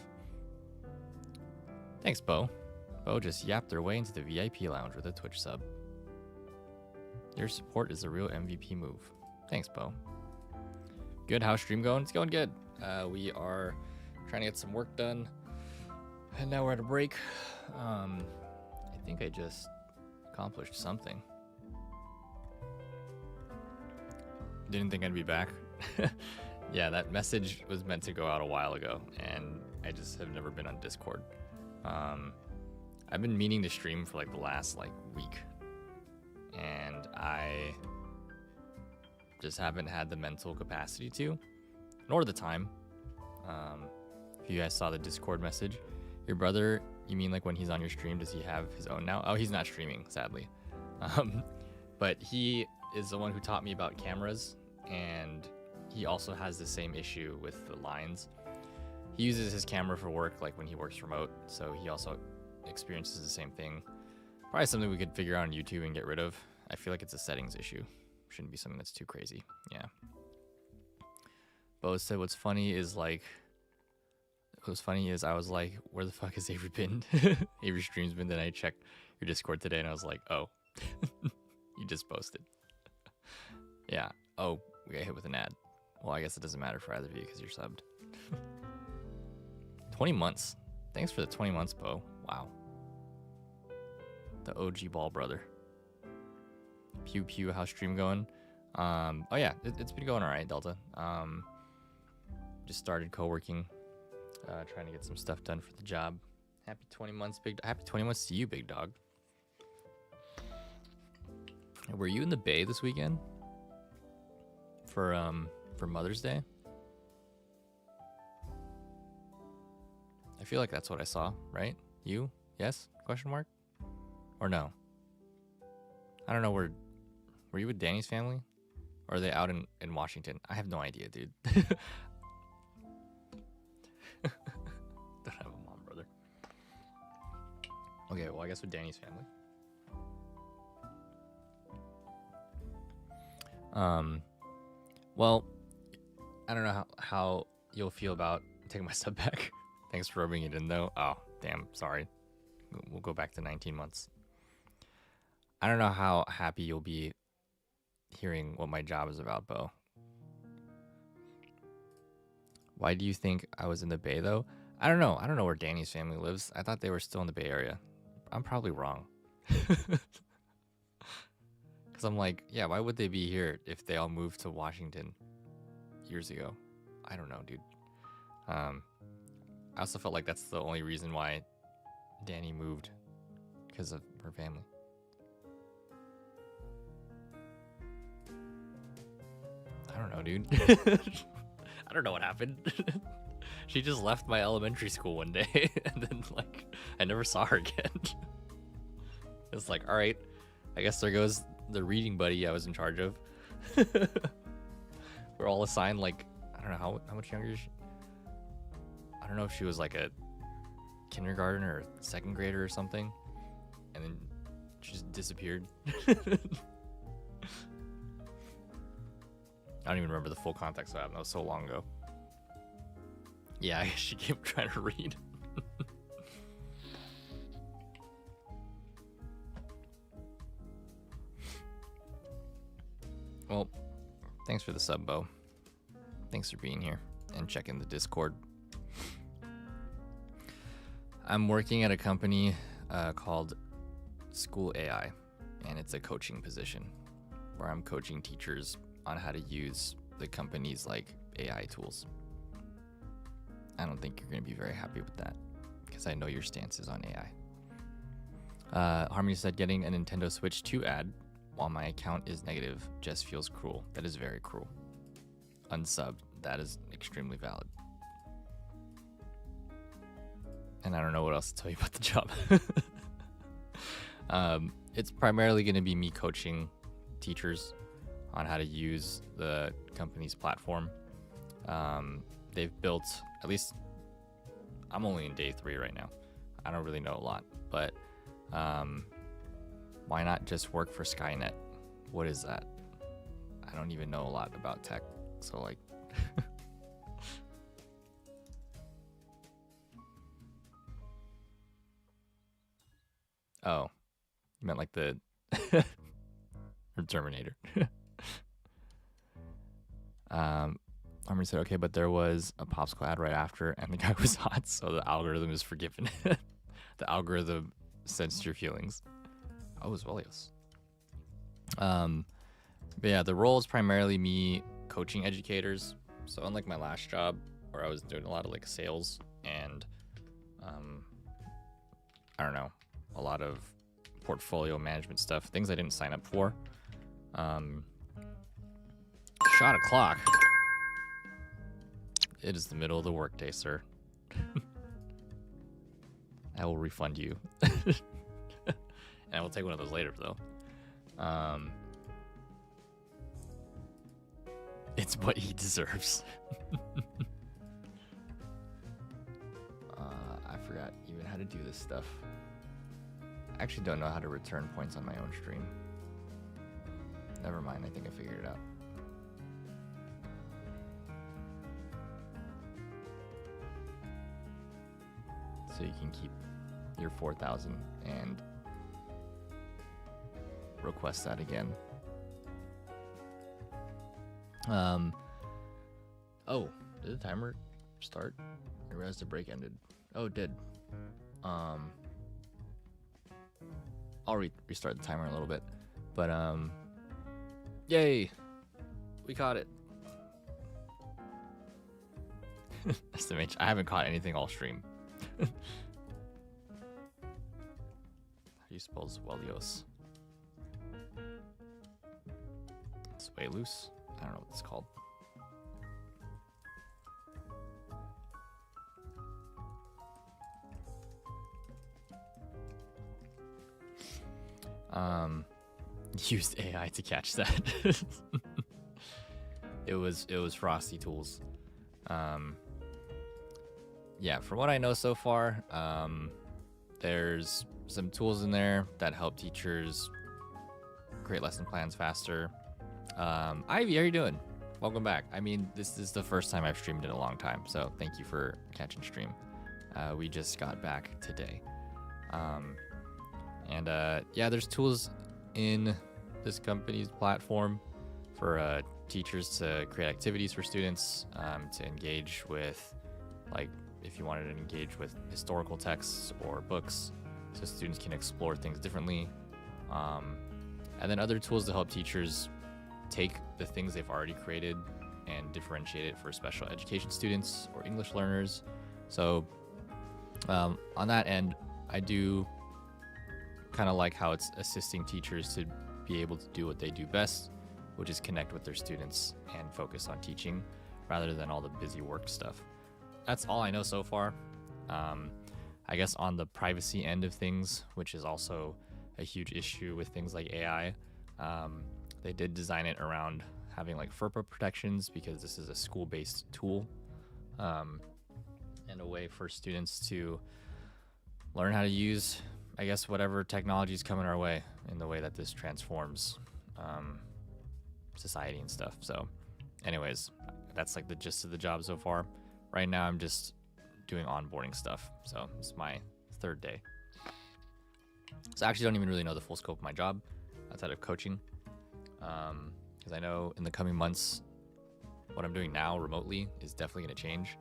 Thanks, Bo. Bo just yapped their way into the VIP lounge with a Twitch sub. Your support is a real MVP move. Thanks, Bo. Good, how's stream going? It's going good. We are trying to get some work done, and now we're at a break. I think I just accomplished something. Didn't think I'd be back. Yeah, that message was meant to go out a while ago, and I just have never been on Discord. I've been meaning to stream for like the last like week, and I just haven't had the mental capacity to, nor the time. If you guys saw the Discord message, your brother, you mean like when he's on your stream, does he have his own now? Oh, he's not streaming, sadly. But he is the one who taught me about cameras, and he also has the same issue with the lines. he uses his camera for work, like when he works remote. So he also experiences the same thing. Probably something we could figure out on YouTube and get rid of. I feel like it's a settings issue. Shouldn't be something that's too crazy. Yeah. Bo said what's funny is I was like, where the fuck has Avery been? Avery streams been. Then I checked your Discord today and I was like, oh, you just posted. Yeah. Oh, we got hit with an ad. Well, I guess it doesn't matter for either of you because you're subbed. 20 months. Thanks for the 20 months, Bo. Wow. The OG ball brother. Pew pew, how's stream going? Oh yeah, it's been going all right, Delta. Just started co-working, trying to get some stuff done for the job. Happy 20 months, happy 20 months to you, big dog. Were you in the Bay this weekend for Mother's Day? I feel like that's what I saw, right? You? Yes? Question mark? Or no? I don't know. Were you with Danny's family? Or are they out in Washington? I have no idea, dude. Don't have a mom, brother. Okay, well, I guess with Danny's family. Well, I don't know how you'll feel about taking my sub back. Thanks for rubbing it in, though. Oh, damn, sorry. We'll go back to 19 months. I don't know how happy you'll be hearing what my job is about, Bo. Why do you think I was in the Bay, though? I don't know. I don't know where Danny's family lives. I thought they were still in the Bay Area. I'm probably wrong. Because I'm like, yeah, why would they be here if they all moved to Washington years ago? I don't know, dude. I also felt like that's the only reason why Danny moved, because of her family. I don't know, dude. I don't know what happened. She just left my elementary school one day, and then, like, I never saw her again. It's like, all right, I guess there goes the reading buddy I was in charge of. We're all assigned, like, I don't know, how much younger is she? I don't know if she was, like, a kindergartner or second grader or something, and then she just disappeared. I don't even remember the full context of that. That was so long ago. Yeah, I guess she kept trying to read. Well, thanks for the sub, Bo. Thanks for being here and checking the Discord. I'm working at a company called School AI, and it's a coaching position where I'm coaching teachers on how to use the company's like AI tools. I don't think you're going to be very happy with that because I know your stance is on AI. Harmony said getting a Nintendo Switch 2 ad while my account is negative just feels cruel. That is very cruel. Unsubbed. That is extremely valid. And I don't know what else to tell you about the job. It's primarily going to be me coaching teachers on how to use the company's platform. They've built, at least I'm only in day 3 right now. I don't really know a lot, but why not just work for Skynet? What is that? I don't even know a lot about tech, so like oh, you meant like the Terminator. Armory said, okay, but there was a popsicle ad right after, and the guy was hot, so the algorithm is forgiven. The algorithm sensed your feelings. Oh, as well, yes. But yeah, the role is primarily me coaching educators. So unlike my last job, where I was doing a lot of like sales and, I don't know, a lot of portfolio management stuff, things I didn't sign up for. Shot o'clock. It is the middle of the workday, sir. I will refund you. And I will take one of those later, though. It's what he deserves. how to do this stuff. I actually don't know how to return points on my own stream. Never mind, I think I figured it out. So you can keep your 4,000 and request that again. Oh, did the timer start? I realized the break ended. Oh, it did. I'll restart the timer in a little bit. But, yay! We caught it. SMH, I haven't caught anything all stream. How do you spell Zwelios? Swelus? I don't know what it's called. Used AI to catch that. It was Frosty Tools. Yeah, from what I know so far, there's some tools in there that help teachers create lesson plans faster. Ivy, how are you doing? Welcome back. I mean, this is the first time I've streamed in a long time, so thank you for catching stream. We just got back today. Yeah, there's tools in this company's platform for teachers to create activities for students, to engage with, like, if you wanted to engage with historical texts or books, so students can explore things differently. And then other tools to help teachers take the things they've already created and differentiate it for special education students or English learners. So on that end, I do kind of like how it's assisting teachers to be able to do what they do best, which is connect with their students and focus on teaching rather than all the busy work stuff. That's all I know so far. I guess on the privacy end of things, which is also a huge issue with things like AI, they did design it around having like FERPA protections because this is a school-based tool, and a way for students to learn how to use, I guess, whatever technology is coming our way in the way that this transforms society and stuff. So anyways, that's like the gist of the job so far. Right now I'm just doing onboarding stuff, so it's my third day. So I actually don't even really know the full scope of my job outside of coaching, because I know in the coming months what I'm doing now remotely is definitely going to change,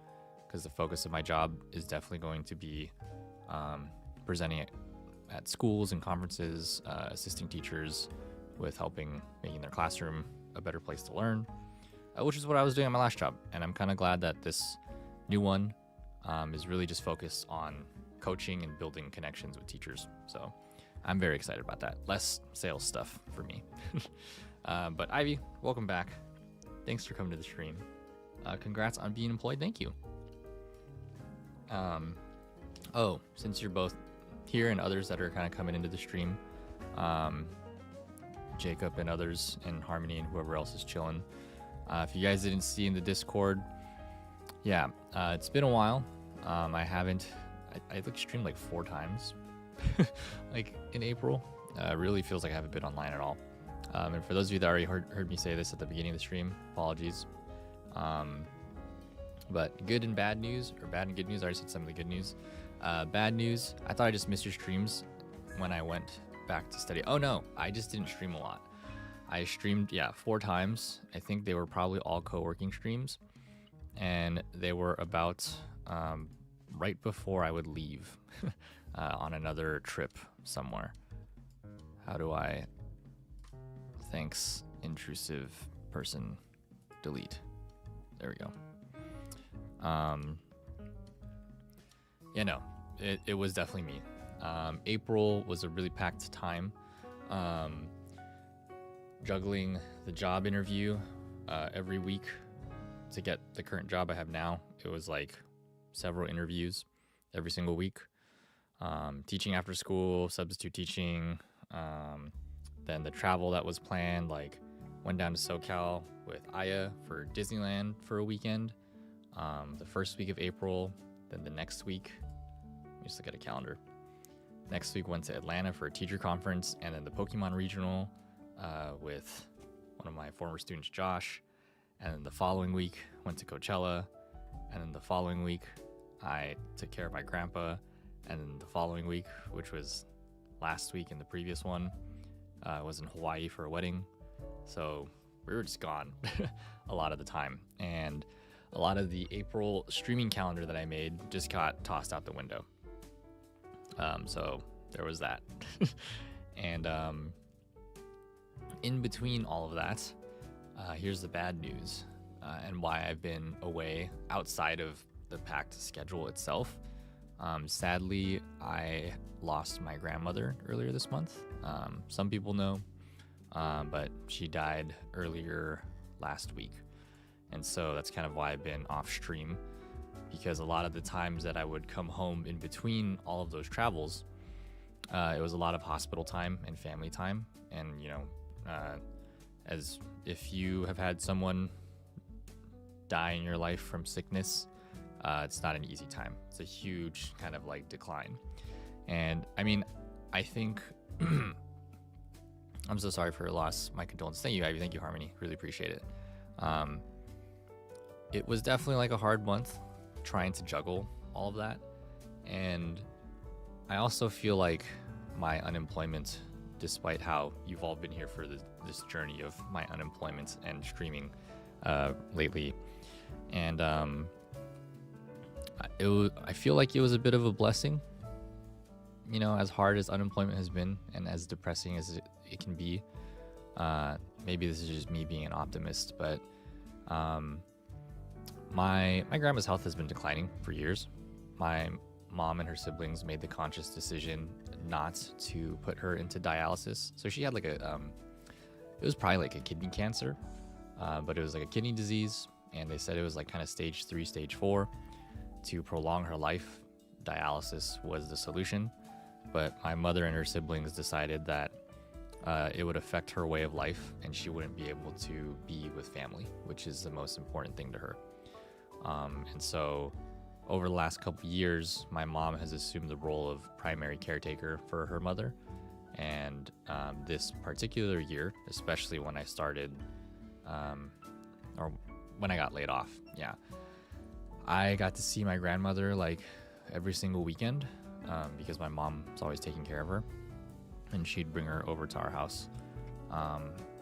because the focus of my job is definitely going to be presenting at schools and conferences, assisting teachers with making their classroom a better place to learn, which is what I was doing at my last job. And I'm kind of glad that this new one is really just focused on coaching and building connections with teachers. So I'm very excited about that. Less sales stuff for me. But Ivy, welcome back. Thanks for coming to the stream. Congrats on being employed. Thank you. Oh, since you're both here and others that are kind of coming into the stream, Jacob and others, and Harmony and whoever else is chilling. If you guys didn't see in the Discord, yeah, it's been a while. I like streamed like 4 times, like in April. Really feels like I haven't been online at all. And for those of you that already heard me say this at the beginning of the stream, apologies. But good and bad news, or bad and good news. I already said some of the good news. Bad news, I thought I just missed your streams when I went back to study. Oh no, I just didn't stream a lot. I streamed, 4 times. I think they were probably all co-working streams. And they were about right before I would leave on another trip somewhere. How do I... Thanks, intrusive person, delete. There we go. It was definitely me. April was a really packed time. Juggling the job interview every week to get the current job I have now. It was like several interviews every single week. Teaching after school, substitute teaching, then the travel that was planned, like went down to SoCal with Aya for Disneyland for a weekend. The first week of April, then the next week me just look at a calendar. Next week went to Atlanta for a teacher conference, and then the Pokemon regional with one of my former students, Josh. And then the following week went to Coachella, and then the following week I took care of my grandpa, and then the following week, which was last week and the previous one, was in Hawaii for a wedding. So we were just gone a lot of the time, and a lot of the April streaming calendar that I made just got tossed out the window. So there was that. And in between all of that, here's the bad news, and why I've been away outside of the packed schedule itself. Sadly, I lost my grandmother earlier this month. Some people know, but she died earlier last week. And so that's kind of why I've been off stream, because a lot of the times that I would come home in between all of those travels, it was a lot of hospital time and family time. And, you know, as if you have had someone die in your life from sickness, it's not an easy time. It's a huge kind of like decline. And I mean, I think I'm so sorry for your loss. My condolences. Thank you, Ivy. Thank you, Harmony. Really appreciate it. It was definitely like a hard month trying to juggle all of that. And I also feel like my unemployment, despite how you've all been here for this journey of my unemployment and streaming lately, and I feel like it was a bit of a blessing, you know, as hard as unemployment has been and as depressing as it can be. Maybe this is just me being an optimist, but my grandma's health has been declining for years. My mom and her siblings made the conscious decision not to put her into dialysis. So she had like it was probably like a kidney cancer, but it was like a kidney disease, and they said it was like kind of stage 3, stage 4. To prolong her life, dialysis was the solution. But my mother and her siblings decided that it would affect her way of life, and she wouldn't be able to be with family, which is the most important thing to her. And so over the last couple of years, my mom has assumed the role of primary caretaker for her mother. And this particular year, especially when I started, or when I got laid off, I got to see my grandmother like every single weekend, because my mom's always taking care of her, and she'd bring her over to our house.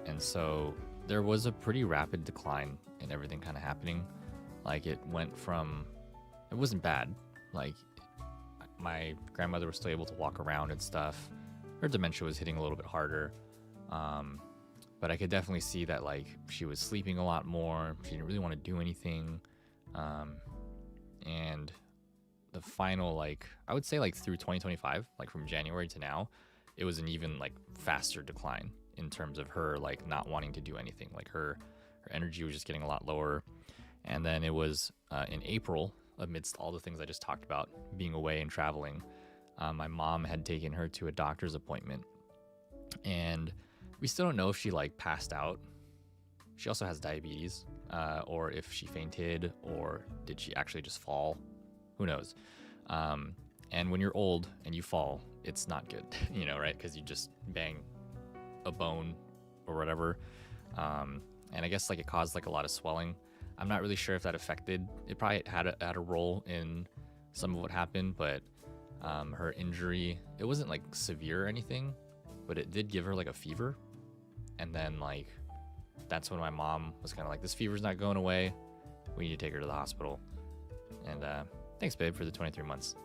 And so there was a pretty rapid decline in everything kind of happening. Like it went from, it wasn't bad. Like my grandmother was still able to walk around and stuff. Her dementia was hitting a little bit harder. But I could definitely see that like she was sleeping a lot more. She didn't really want to do anything. And the final, like, I would say like through 2025, like from January to now, it was an even like faster decline in terms of her like not wanting to do anything. Like her energy was just getting a lot lower. And then it was in April, amidst all the things I just talked about, being away and traveling, my mom had taken her to a doctor's appointment, and we still don't know if she like passed out. She also has diabetes, or if she fainted, or did she actually just fall? Who knows? And when you're old and you fall, it's not good, you know, right? Because you just bang a bone or whatever. And I guess like it caused like a lot of swelling. I'm not really sure if that affected. It probably had a role in some of what happened, but her injury, it wasn't like severe or anything, but it did give her like a fever. And then like that's when my mom was kind of like, this fever's not going away. We need to take her to the hospital. And thanks, babe, for the 23 months.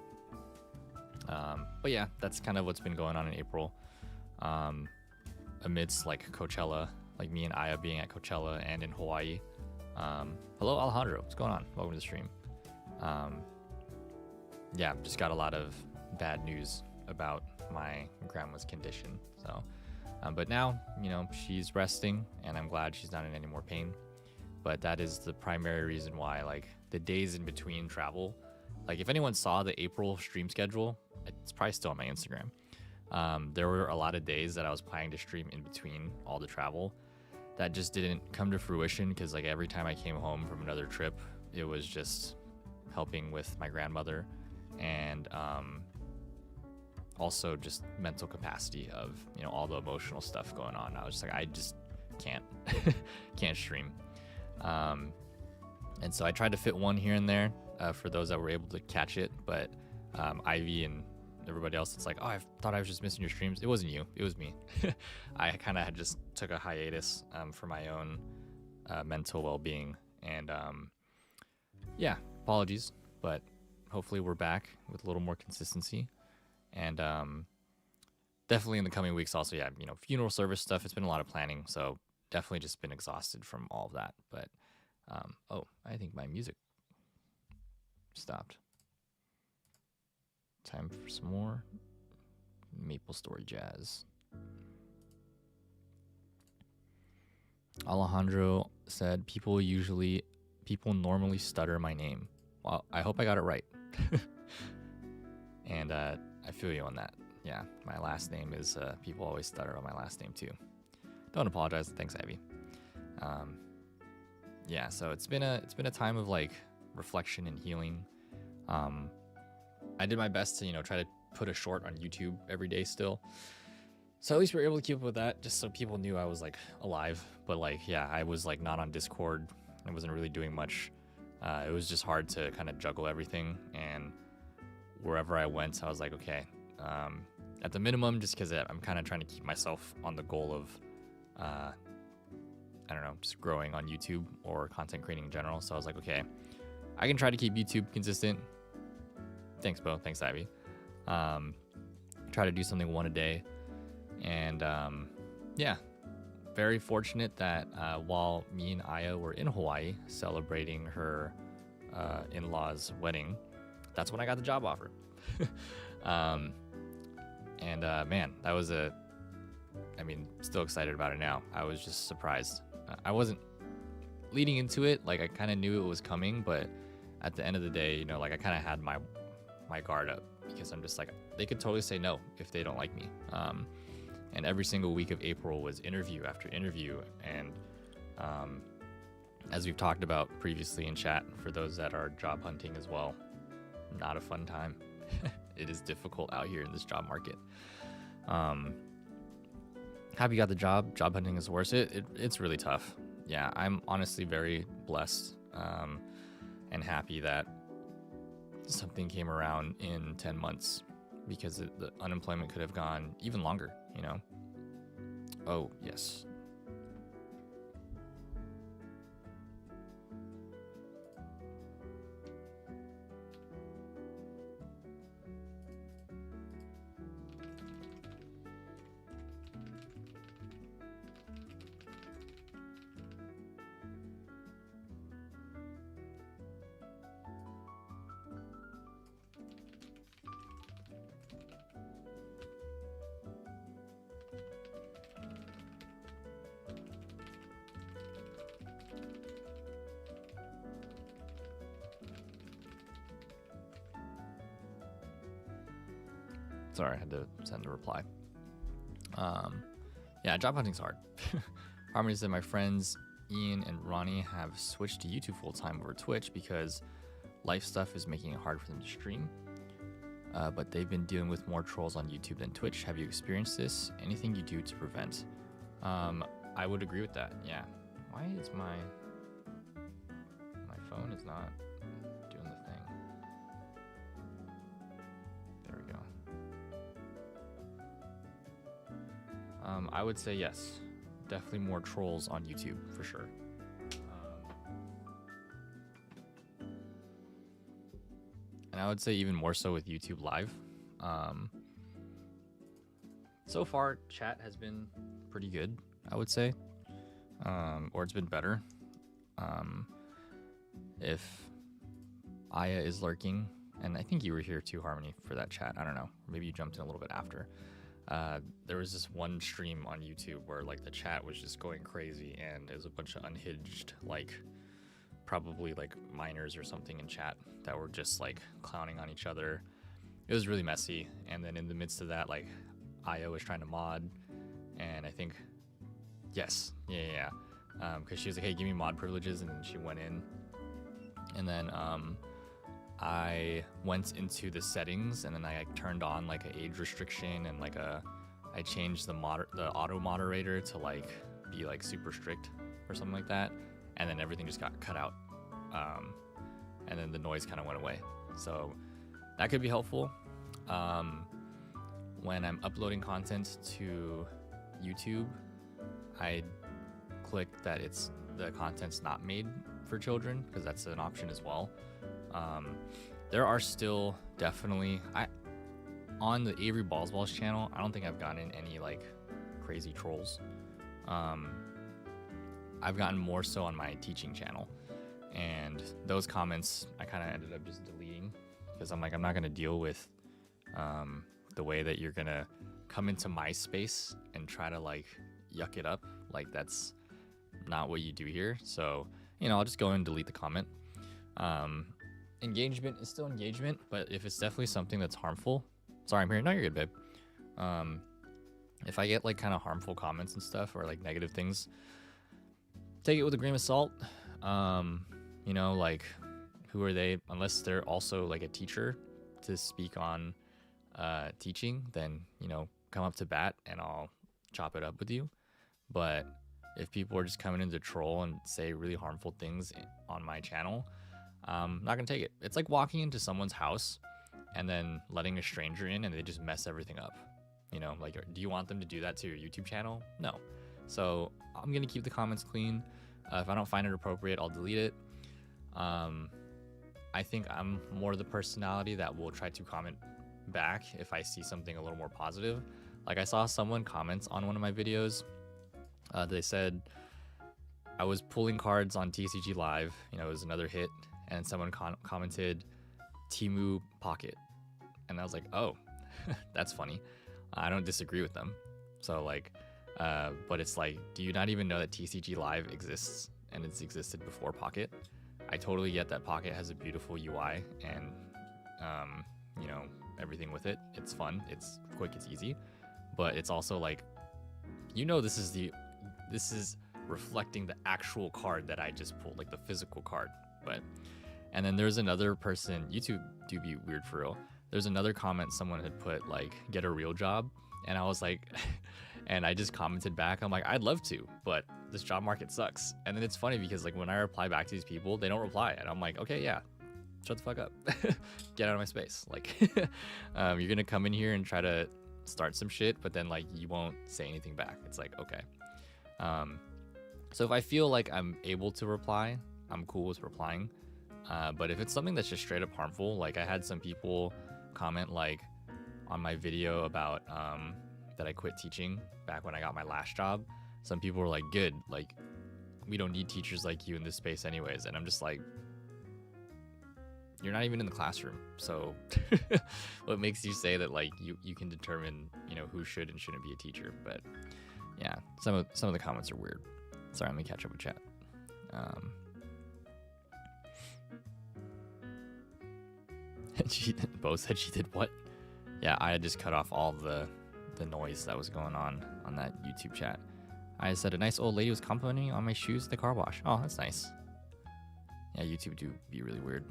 But yeah, that's kind of what's been going on in April. Amidst like Coachella, like me and Aya being at Coachella and in Hawaii. Hello, Alejandro. What's going on? Welcome to the stream. Yeah, just got a lot of bad news about my grandma's condition. So, but now, you know, she's resting, and I'm glad she's not in any more pain. But that is the primary reason why, like, the days in between travel, like, if anyone saw the April stream schedule, it's probably still on my Instagram. There were a lot of days that I was planning to stream in between all the travel that just didn't come to fruition, because like every time I came home from another trip, it was just helping with my grandmother, and also just mental capacity of, you know, all the emotional stuff going on. I was just like, I just can't can't stream. And so I tried to fit one here and there for those that were able to catch it, but Ivy and everybody else, it's like, oh, I thought I was just missing your streams. It wasn't you, it was me. I kind of had just took a hiatus for my own mental well-being, and yeah, apologies, but hopefully we're back with a little more consistency. And definitely in the coming weeks also, yeah, you know, funeral service stuff, it's been a lot of planning, so definitely just been exhausted from all of that. But oh, I think my music stopped. Time for some more Maple Story jazz. Alejandro said, people normally stutter my name. Well, I hope I got it right. And I feel you on that. Yeah, my last name is, people always stutter on my last name too. Don't apologize. Thanks, Ivy. Yeah, so it's been a time of like reflection and healing. I did my best to, you know, try to put a short on YouTube every day still. So at least we were able to keep up with that, just so people knew I was like alive. But like, yeah, I was like not on Discord. I wasn't really doing much. It was just hard to kind of juggle everything. And wherever I went, I was like, okay, at the minimum, just because I'm kind of trying to keep myself on the goal of, I don't know, just growing on YouTube or content creating in general. So I was like, okay, I can try to keep YouTube consistent. Thanks, Bo. Thanks, Ivy. Try to do something one a day. And yeah, very fortunate that while me and Aya were in Hawaii celebrating her in-laws' wedding, that's when I got the job offer. Man, that was still excited about it now. I was just surprised. I wasn't leading into it. Like, I kind of knew it was coming, but at the end of the day, you know, like I kind of had my guard up, because I'm just like, they could totally say no if they don't like me. And every single week of April was interview after interview. And as we've talked about previously in chat, for those that are job hunting as well, not a fun time. It is difficult out here in this job market. Happy you got the job. Job hunting is worse. It's really tough. Yeah, I'm honestly very blessed and happy that something came around in 10 months, because the unemployment could have gone even longer, you know? Oh, yes. Sorry, I had to send a reply. Yeah, job hunting's hard. Harmony said, my friends Ian and Ronnie have switched to YouTube full-time over Twitch because life stuff is making it hard for them to stream. But they've been dealing with more trolls on YouTube than Twitch. Have you experienced this? Anything you do to prevent? I would agree with that, yeah. Why is my phone is not doing the thing? There we go. I would say yes. Definitely more trolls on YouTube, for sure. And I would say even more so with YouTube Live. So far, chat has been pretty good, I would say. Or it's been better. If Aya is lurking, and I think you were here too, Harmony, for that chat. I don't know. Maybe you jumped in a little bit after. There was this one stream on YouTube where like the chat was just going crazy, and it was a bunch of unhinged, like probably like minors or something in chat that were just like clowning on each other. It was really messy. And then in the midst of that, like Io was trying to mod, and I think, yes, yeah. Because she was like, hey, give me mod privileges, and then she went in. And then I went into the settings and then I like turned on like an age restriction and like I changed the auto moderator to like be like super strict or something like that, and then everything just got cut out, and then the noise kind of went away. So that could be helpful. When I'm uploading content to YouTube, I click that the content's not made for children, because that's an option as well. There are still definitely on the Avery Balls channel, I don't think I've gotten any like crazy trolls. I've gotten more so on my teaching channel, and those comments I kind of ended up just deleting, because I'm like, I'm not gonna deal with the way that you're gonna come into my space and try to like yuck it up. Like, that's not what you do here. So, you know, I'll just go and delete the comment. Engagement is still engagement, but if it's definitely something that's harmful, sorry, I'm here. No, you're good, babe. If I get like kind of harmful comments and stuff, or like negative things, take it with a grain of salt. You know, like, who are they? Unless they're also like a teacher to speak on teaching, then, you know, come up to bat and I'll chop it up with you. But if people are just coming in to troll and say really harmful things on my channel, I'm not gonna take it. It's like walking into someone's house and then letting a stranger in and they just mess everything up. You know, like, do you want them to do that to your YouTube channel? No. So I'm gonna keep the comments clean. If I don't find it appropriate, I'll delete it. I think I'm more the personality that will try to comment back if I see something a little more positive. Like, I saw someone comment on one of my videos. They said I was pulling cards on TCG Live. You know, it was another hit. And someone commented Timu Pocket. And I was like, oh, that's funny. I don't disagree with them. So like, but it's like, do you not even know that TCG Live exists and it's existed before Pocket? I totally get that Pocket has a beautiful UI and, you know, everything with it. It's fun, it's quick, it's easy, but it's also like, you know, this is reflecting the actual card that I just pulled, like the physical card. But, and then there's another person, YouTube do be weird for real. There's another comment someone had put like, get a real job. And I was like, and I just commented back, I'm like, I'd love to, but this job market sucks. And then it's funny because like when I reply back to these people, they don't reply. And I'm like, okay, yeah, shut the fuck up. Get out of my space. Like, you're gonna come in here and try to start some shit, but then like you won't say anything back. It's like, okay. So if I feel like I'm able to reply, I'm cool with replying. But if it's something that's just straight up harmful, like I had some people comment like on my video about that I quit teaching back when I got my last job. Some people were like, good, like we don't need teachers like you in this space anyways. And I'm just like, you're not even in the classroom. So what makes you say that like you can determine, you know, who should and shouldn't be a teacher? But yeah, some of the comments are weird. Sorry, let me catch up with chat. Bo said she did what? Yeah, I had just cut off all the noise that was going on that YouTube chat. I said a nice old lady was complimenting on my shoes at the car wash. Oh, that's nice. Yeah, YouTube do be really weird.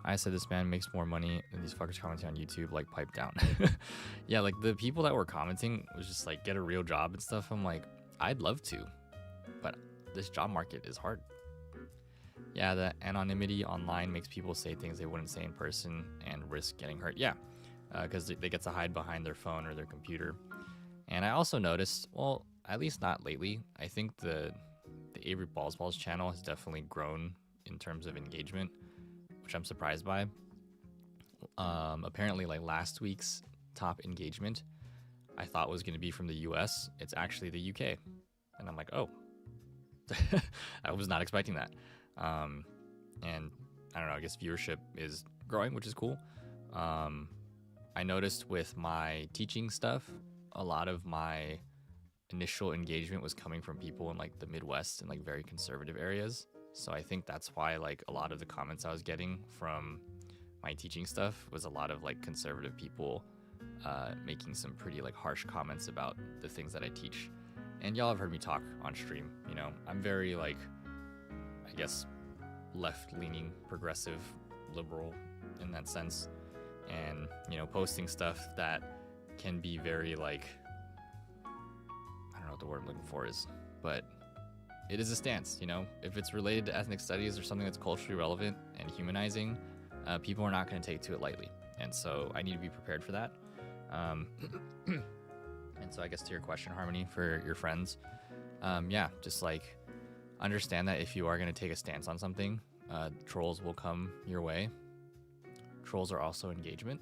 I said this man makes more money than these fuckers commenting on YouTube, like pipe down. Yeah, like the people that were commenting was just like, get a real job and stuff. I'm like, I'd love to, but this job market is hard. Yeah, the anonymity online makes people say things they wouldn't say in person and risk getting hurt. Yeah, because they get to hide behind their phone or their computer. And I also noticed, well, at least not lately, I think the Avery Balls channel has definitely grown in terms of engagement, which I'm surprised by. Apparently, like last week's top engagement, I thought was going to be from the US. It's actually the UK. And I'm like, oh, I was not expecting that. And I don't know, I guess viewership is growing, which is cool. I noticed with my teaching stuff, a lot of my initial engagement was coming from people in like the Midwest and like very conservative areas. So I think that's why like a lot of the comments I was getting from my teaching stuff was a lot of like conservative people making some pretty like harsh comments about the things that I teach. And y'all have heard me talk on stream, you know, I'm very like, I guess, left-leaning progressive liberal in that sense, and you know, posting stuff that can be very like, I don't know what the word I'm looking for is, but it is a stance. You know, if it's related to ethnic studies or something that's culturally relevant and humanizing, people are not going to take to it lightly, and so I need to be prepared for that. And so I guess to your question, Harmony, for your friends, yeah, just like understand that if you are going to take a stance on something, trolls will come your way. Trolls are also engagement.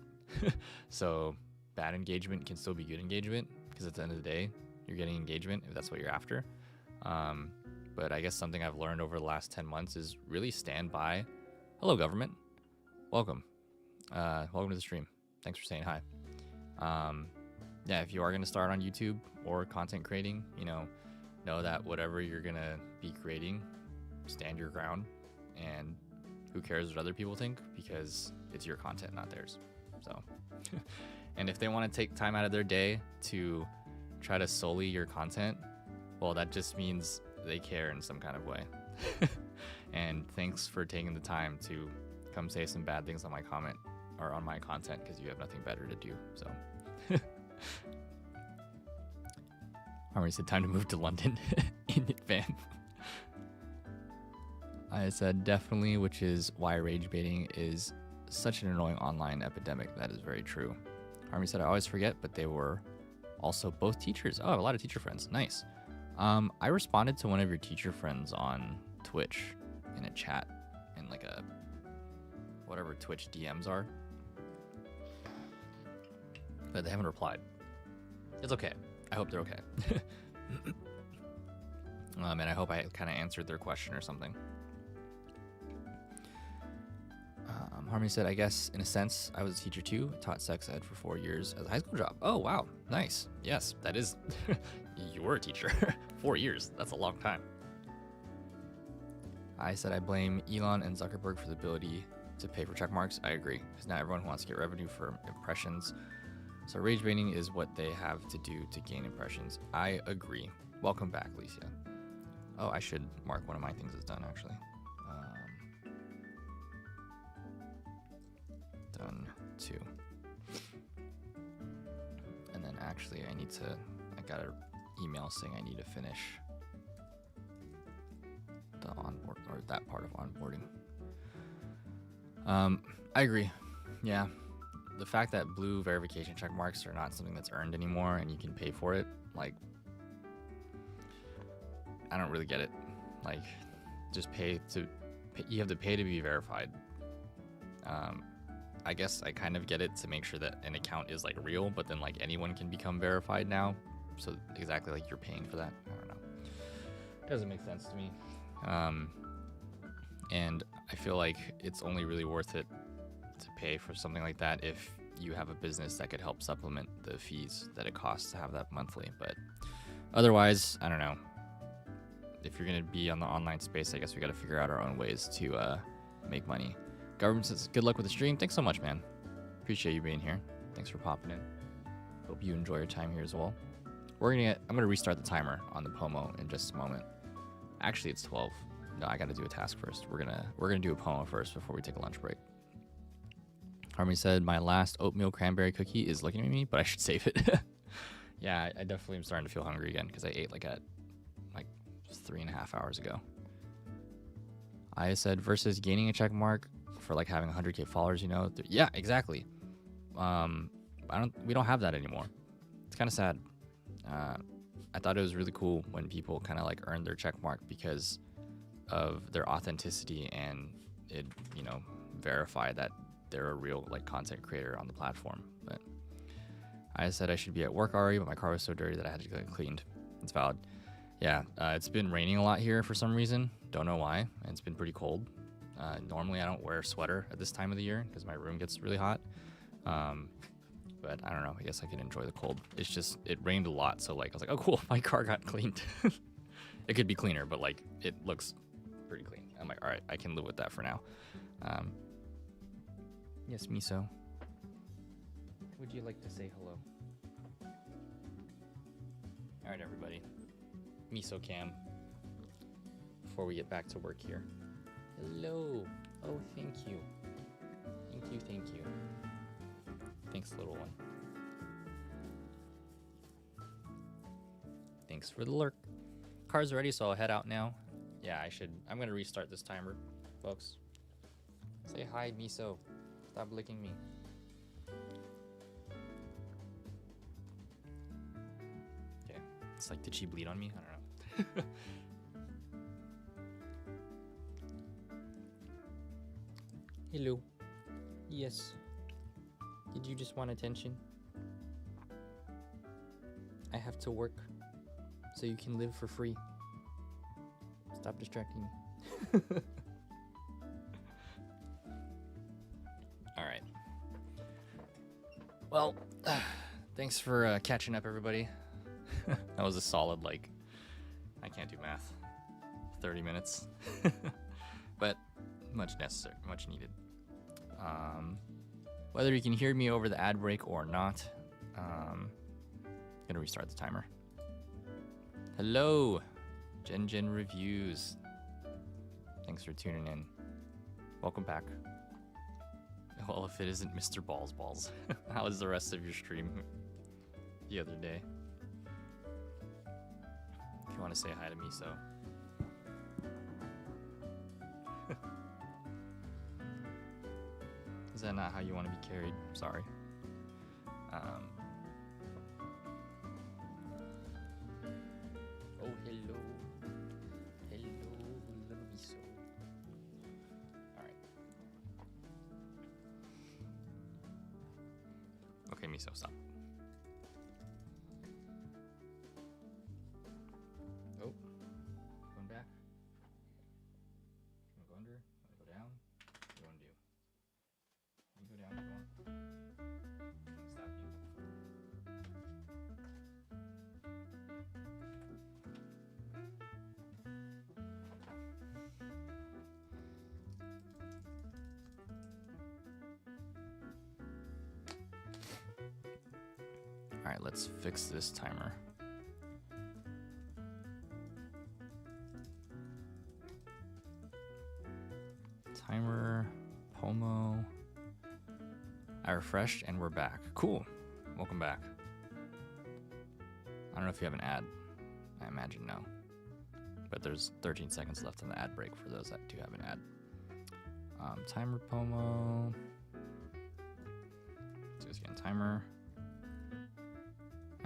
So bad engagement can still be good engagement, because at the end of the day, you're getting engagement if that's what you're after. But I guess something I've learned over the last 10 months is really stand by. Hello, government. Welcome. Welcome to the stream. Thanks for saying hi. Yeah, if you are going to start on YouTube or content creating, you know that whatever you're going to be creating, stand your ground, and who cares what other people think, because it's your content, not theirs. So, and if they want to take time out of their day to try to sully your content, well, that just means they care in some kind of way. And thanks for taking the time to come say some bad things on my comment or on my content, because you have nothing better to do. So Harmony said time to move to London. In it, fam. I said definitely, which is why rage baiting is such an annoying online epidemic. That is very true. Harmony said I always forget, but they were also both teachers. Oh, I have a lot of teacher friends. Nice. I responded to one of your teacher friends on Twitch in a chat, in like a whatever Twitch DMs are, but they haven't replied. It's okay. I hope they're okay. And I hope I kind of answered their question or something. Harmony said, I guess in a sense, I was a teacher too. I taught sex ed for 4 years as a high school job. Oh, wow. Nice. Yes, that is. You were a teacher. 4 years. That's a long time. I said I blame Elon and Zuckerberg for the ability to pay for check marks. I agree, because now everyone wants to get revenue for impressions. So rage baiting is what they have to do to gain impressions. I agree. Welcome back, Alicia. Oh, I should mark one of my things as done, actually. Done 2. And then actually I got an email saying I need to finish the onboard, or that part of onboarding. I agree. Yeah. The fact that blue verification check marks are not something that's earned anymore and you can pay for it, like, I don't really get it. Like, just you have to pay to be verified. I guess I kind of get it to make sure that an account is like real, but then like anyone can become verified now. So exactly like you're paying for that. I don't know. Doesn't make sense to me. And I feel like it's only really worth it to pay for something like that if you have a business that could help supplement the fees that it costs to have that monthly. But otherwise, I don't know. If you're going to be on the online space, I guess we got to figure out our own ways to make money. Government says, good luck with the stream. Thanks so much, man. Appreciate you being here. Thanks for popping in. Hope you enjoy your time here as well. I'm going to restart the timer on the Pomo in just a moment. Actually, it's 12. No, I got to do a task first. We're gonna do a Pomo first before we take a lunch break. Harmony said, my last oatmeal cranberry cookie is looking at me, but I should save it. Yeah, I definitely am starting to feel hungry again because I ate like 3.5 hours ago. I said, versus gaining a check mark for like having 100K followers, yeah, exactly. We don't have that anymore. It's kind of sad. I thought it was really cool when people kind of like earned their check mark because of their authenticity, and it, verified that they're a real like content creator on the platform. But I said I should be at work already, but my car was so dirty that I had to get it cleaned. It's valid. Yeah, it's been raining a lot here for some reason. Don't know why. And it's been pretty cold. Normally I don't wear a sweater at this time of the year because my room gets really hot. But I don't know. I guess I can enjoy the cold. It's just, it rained a lot. So like, I was like, oh, cool. My car got cleaned. It could be cleaner, but like, it looks pretty clean. I'm like, all right, I can live with that for now. Yes, Miso. Would you like to say hello? All right, everybody. Miso Cam. Before we get back to work here. Hello. Oh, thank you. you, thank you. Thanks, little one. Thanks for the lurk. Car's ready, so I'll head out now. Yeah, I'm gonna restart this timer, folks. Say hi, Miso. Stop licking me. Okay. It's like, did she bleed on me? I don't know. Hello. Yes. Did you just want attention? I have to work so you can live for free. Stop distracting me. All right. Well, thanks for catching up, everybody. That was a solid, like, I can't do math, 30 minutes. But much necessary, much needed. Whether you can hear me over the ad break or not, gonna restart the timer. Hello, Gen Reviews. Thanks for tuning in. Welcome back. Well, if it isn't Mr. Balls, how was the rest of your stream the other day? If you want to say hi to me, so. Is that not how you want to be carried? Sorry. Oh, hello. Hello, little Miso. Alright. Okay, Miso, stop. Oh. Going back. Go under. Go down. What do you want to do? You go down, go on. Stop you. All right, let's fix this timer. Timer, Pomo. I refreshed and we're back. Cool. Welcome back. I don't know if you have an ad. I imagine no. But there's 13 seconds left on the ad break for those that do have an ad. Timer, Pomo. Let's do this again. Timer.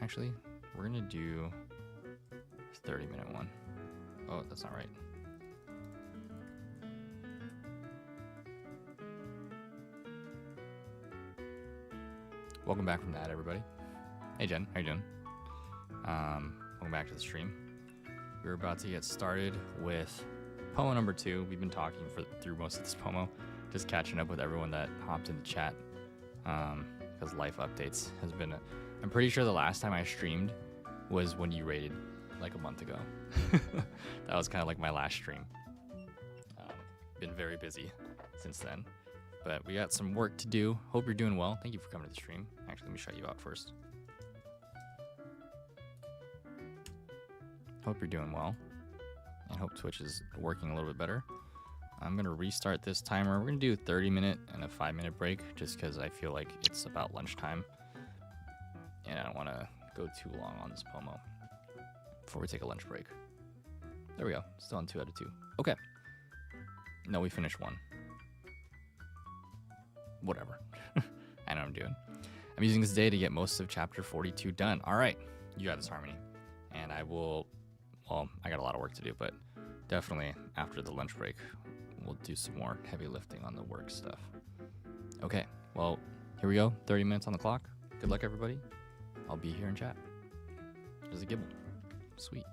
Actually, we're gonna do a 30-minute one. Oh, that's not right. Welcome back from that, everybody. Hey, Jen, how you doing? Welcome back to the stream. We're about to get started with Pomo number 2. We've been talking through most of this Pomo, just catching up with everyone that hopped in the chat, because life updates has been. I'm pretty sure the last time I streamed was when you raided, like a month ago. That was kind of like my last stream. Been very busy since then. But we got some work to do. Hope you're doing well. Thank you for coming to the stream. Actually, let me shut you out first. Hope you're doing well. And hope Twitch is working a little bit better. I'm going to restart this timer. We're going to do a 30-minute and a 5-minute break just because I feel like it's about lunchtime. And I don't want to go too long on this Pomo before we take a lunch break. There we go. Still on 2 out of 2. Okay. No, we finished 1. Whatever. I know what I'm doing. I'm using this day to get most of chapter 42 done. All right. You got this, Harmony. And I will, well, I got a lot of work to do, but definitely after the lunch break, we'll do some more heavy lifting on the work stuff. Okay. Well, here we go. 30 minutes on the clock. Good luck, everybody. I'll be here in chat. There's a gibble. Sweet.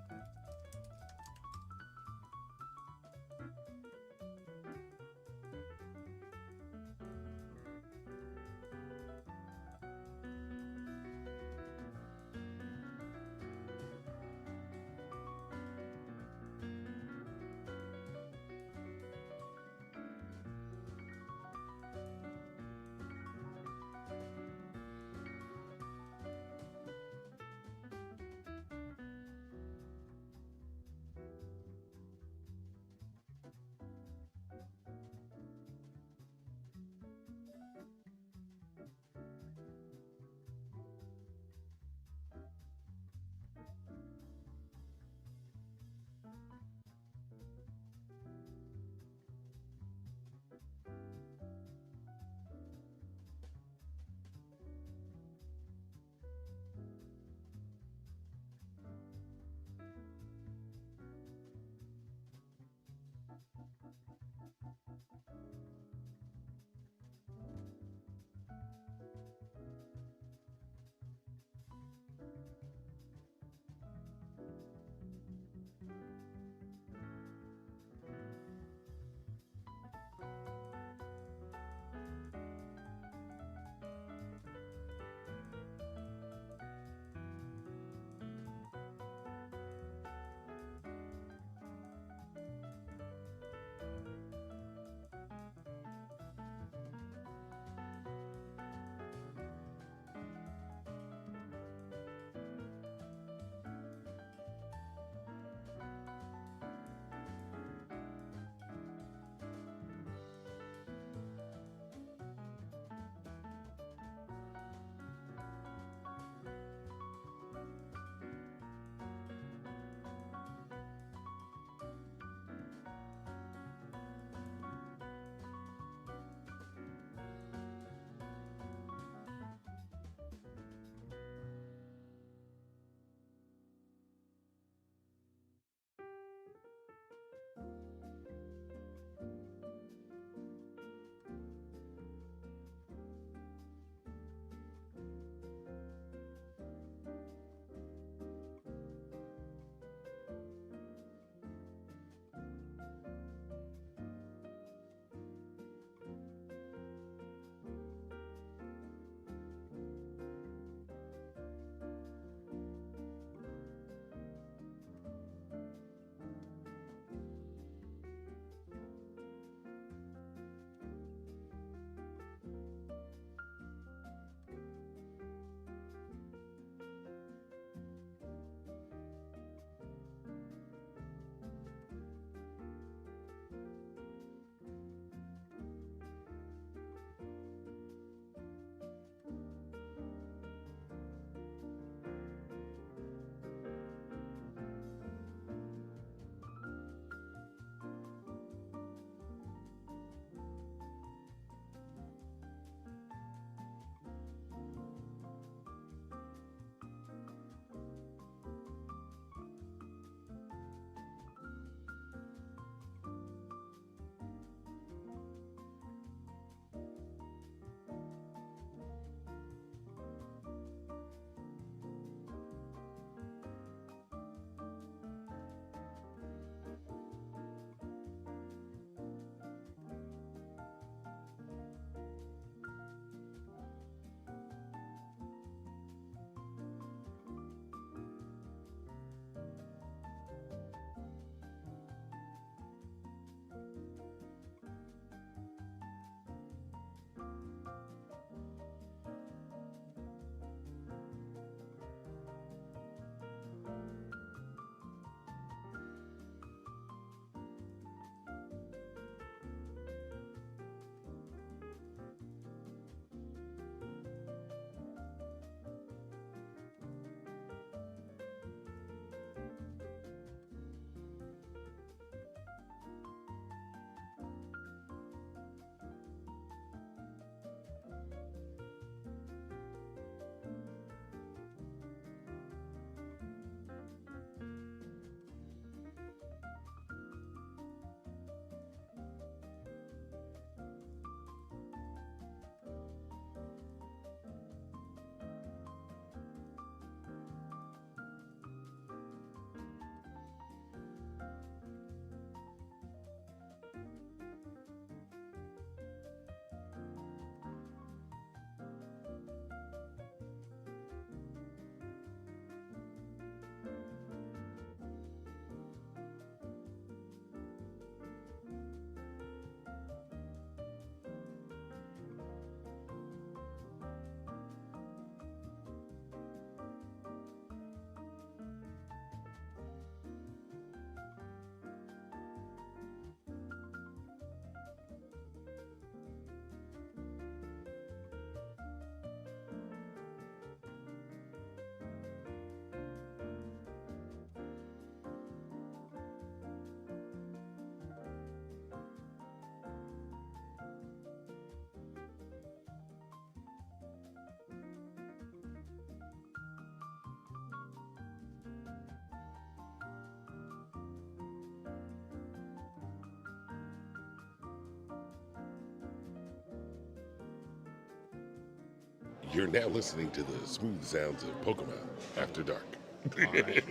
You're now listening to the smooth sounds of Pokemon After Dark. All right.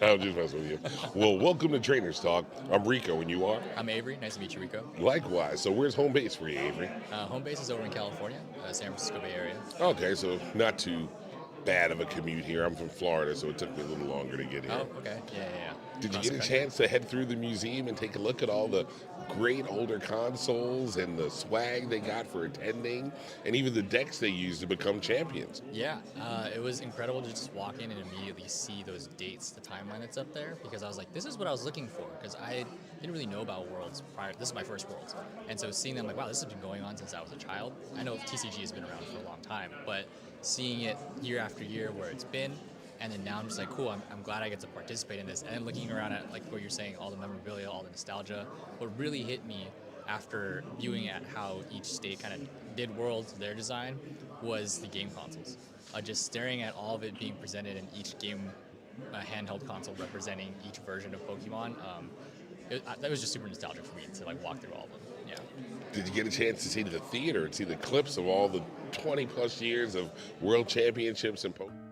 I'm just messing with you. Well, welcome to Trainers Talk. I'm Rico, and you are? I'm Avery. Nice to meet you, Rico. Likewise. So where's home base for you, Avery? Home base is over in California, San Francisco Bay Area. Okay, so not too bad of a commute here. I'm from Florida, so it took me a little longer to get here. Oh, okay. Yeah. Did you Cross get a the chance to head through the museum and take a look at all the great older consoles and the swag they got for attending, and even the decks they used to become champions? Yeah, it was incredible to just walk in and immediately see those dates, the timeline that's up there, because I was like, this is what I was looking for, because I didn't really know about Worlds prior. This is my first Worlds, and so seeing them, like, wow, this has been going on since I was a child. I know TCG has been around for a long time, but seeing it year after year where it's been, and then now I'm just like, cool, I'm glad I get to participate in this. And then looking around at, like what you're saying, all the memorabilia, all the nostalgia, what really hit me after viewing at how each state kind of did Worlds, their design, was the game consoles. Just staring at all of it being presented in each game, handheld console representing each version of Pokemon, that was just super nostalgic for me to like walk through all of them. Yeah. Did you get a chance to see the theater and see the clips of all the 20 plus years of world championships and Pokemon?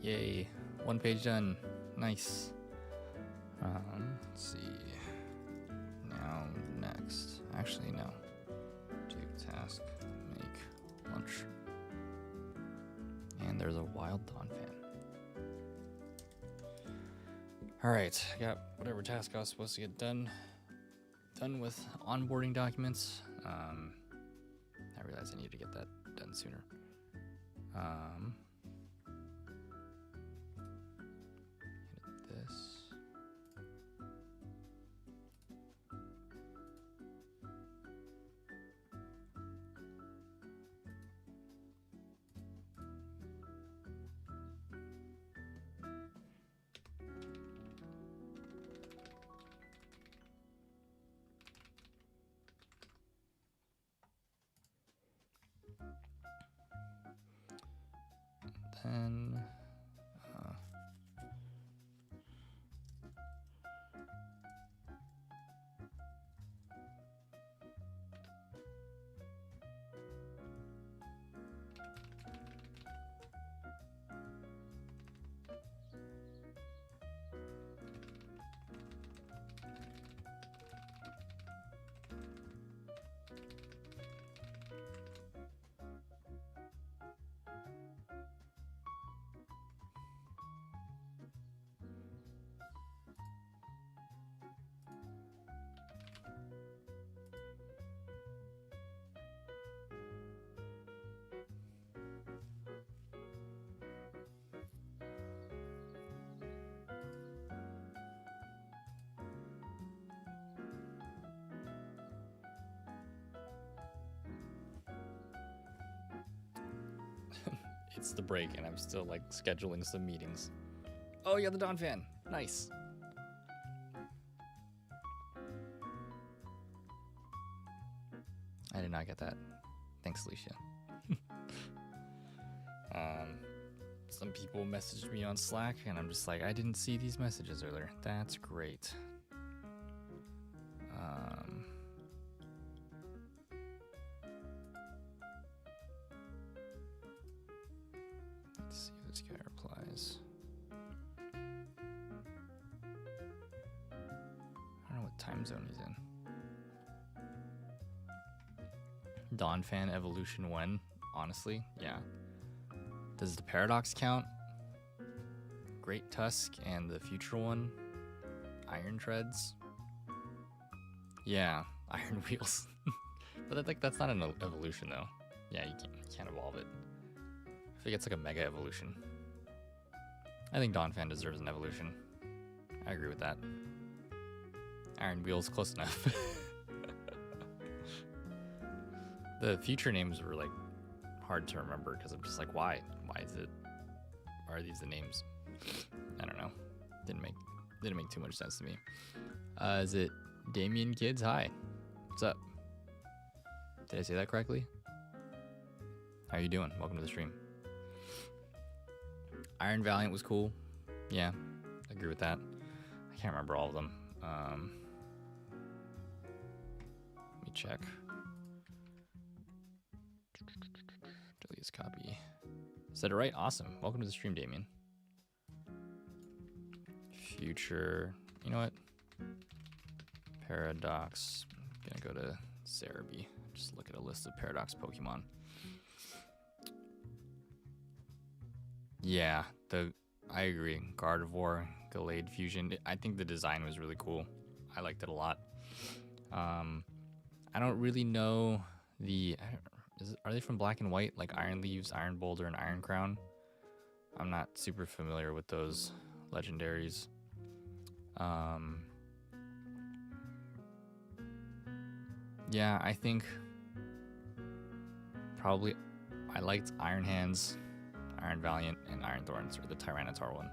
Yay. 1 page done. Nice. Let's see. Now, next. Actually, no. Do task, make lunch. And there's a wild dawn fan. Alright, I got whatever task I was supposed to get done. Done with onboarding documents. I realized I need to get that done sooner. Hit this. Then it's the break and I'm still like scheduling some meetings. Oh, you got the Dawn fan. Nice. I did not get that. Thanks, Alicia. Some people messaged me on Slack and I'm just like, I didn't see these messages earlier. That's great. Let's see if this guy replies. I don't know what time zone he's in. Dawn fan evolution when? Honestly, yeah. Does the paradox count? Great Tusk and the future one? Iron Treads? Yeah, Iron Wheels. But that's not an evolution though. Yeah, you can't evolve it. I think it's like a mega evolution. I think Dawn fan deserves an evolution. I agree with that. Iron Wheels, close enough. The future names were like hard to remember because I'm just like, why? Why are these the names? I don't know. Didn't make too much sense to me. Is it Damien Kids? Hi. What's up? Did I say that correctly? How are you doing? Welcome to the stream. Iron Valiant was cool. Yeah, I agree with that. I can't remember all of them. Let me check. Delete this copy. Said it right? Awesome. Welcome to the stream, Damien. Future. You know what? Paradox. I'm gonna go to Cerebi. Just look at a list of Paradox Pokemon. Yeah, I agree. Gardevoir, Gallade Fusion. I think the design was really cool. I liked it a lot. I don't really know are they from Black and White? Like Iron Leaves, Iron Boulder, and Iron Crown? I'm not super familiar with those legendaries. Yeah, I think probably I liked Iron Hands, Iron Valiant, and Iron Thorns, or the Tyranitar one.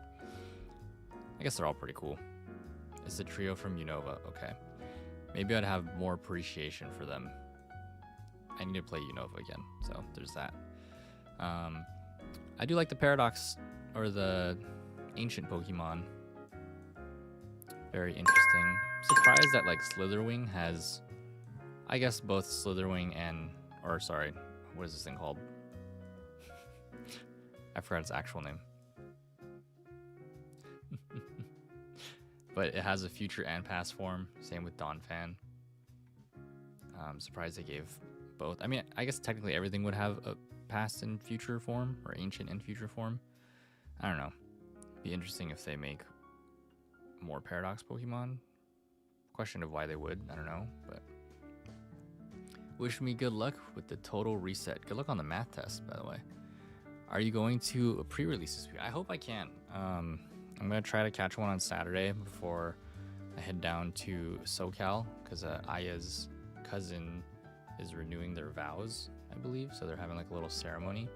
I guess they're all pretty cool. It's the trio from Unova. Okay. Maybe I'd have more appreciation for them. I need to play Unova again, so there's that. I do like the Paradox, or the ancient Pokemon. Very interesting. Surprised that like Slitherwing has, I guess, both Slitherwing and, or sorry, what is this thing called? I forgot its actual name. But it has a future and past form. Same with Donphan. I'm surprised they gave both. I mean, I guess technically everything would have a past and future form, or ancient and future form. I don't know. Be interesting if they make more Paradox Pokemon. Question of why they would, I don't know, but wish me good luck with the total reset. Good luck on the math test, by the way. Are you going to a pre-release this week? I hope I can. I'm gonna try to catch one on Saturday before I head down to SoCal, because Aya's cousin is renewing their vows, I believe, so they're having like a little ceremony.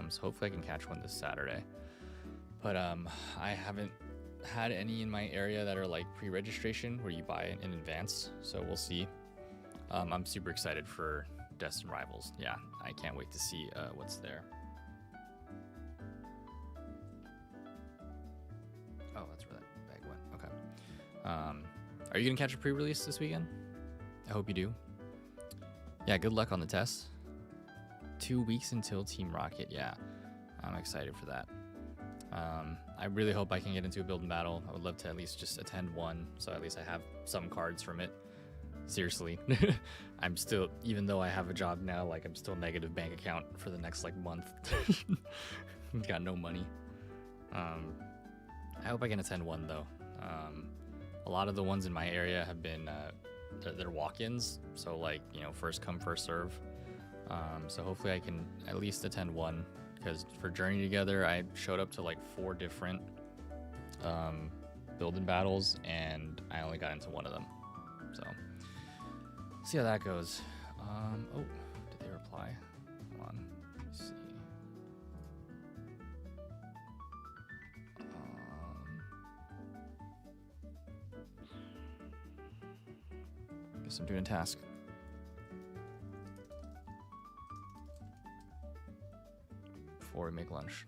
So hopefully I can catch one this Saturday. But I haven't had any in my area that are like pre-registration where you buy it in advance, so we'll see. I'm super excited for Destined Rivals. Yeah, I can't wait to see what's there. Oh, that's where that bag went. Okay. Are you gonna catch a pre-release this weekend? I hope you do. Yeah, good luck on the test. 2 weeks until Team Rocket. Yeah, I'm excited for that. I really hope I can get into a build and battle. I would love to at least just attend one, so at least I have some cards from it. Seriously. I'm still, even though I have a job now, like I'm still negative bank account for the next like month. Got no money. I hope I can attend one though. A lot of the ones in my area have been they're walk-ins, so like, you know, first come first serve. So hopefully I can at least attend one, because for Journey Together I showed up to like 4 different build and battles and I only got into one of them. So see how that goes. Oh, did they reply? Hold on, let me see. Guess I'm doing a task. Before we make lunch.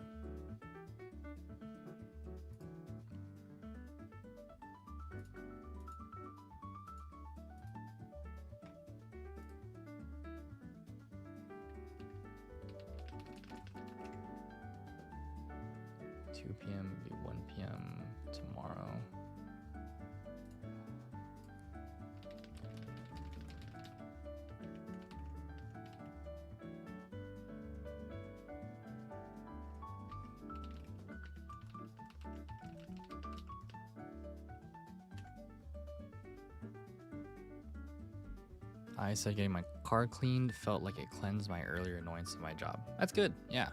PM would be 1 PM tomorrow. I said getting my car cleaned felt like it cleansed my earlier annoyance of my job. That's good. Yeah,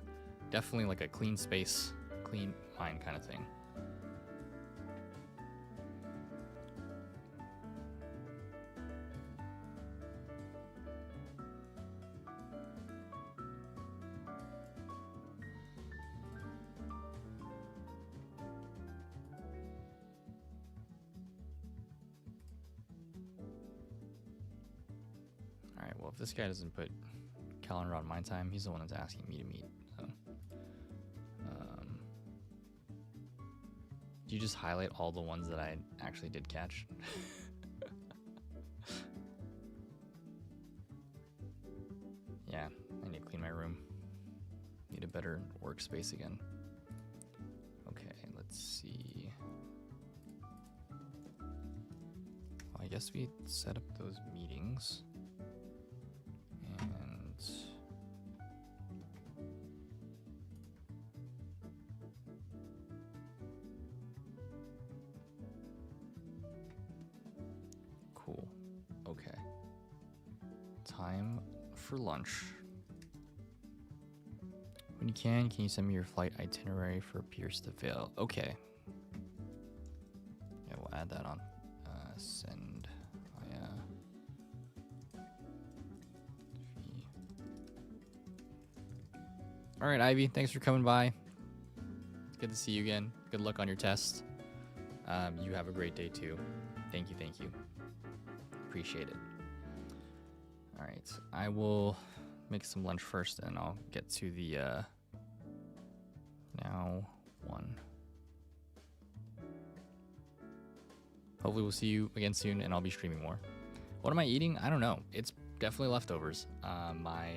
definitely like a clean space, clean mind kind of thing. All right, well, if this guy doesn't put calendar on my time, he's the one that's asking me to meet. So, do you just highlight all the ones that I actually did catch? Yeah, I need to clean my room. Need a better workspace again. Okay, let's see. Well, I guess we set up those meetings. And cool. Okay. Time for lunch. When you can you send me your flight itinerary for Pierce to Vale? Okay. Yeah, we'll add that on. Send via. All right, Ivy. Thanks for coming by. Good to see you again. Good luck on your test. You have a great day too. Thank you. Thank you. Appreciate it. All right, I will make some lunch first, and I'll get to the now one. Hopefully we'll see you again soon, and I'll be streaming more. What am I eating? I don't know. It's definitely leftovers. My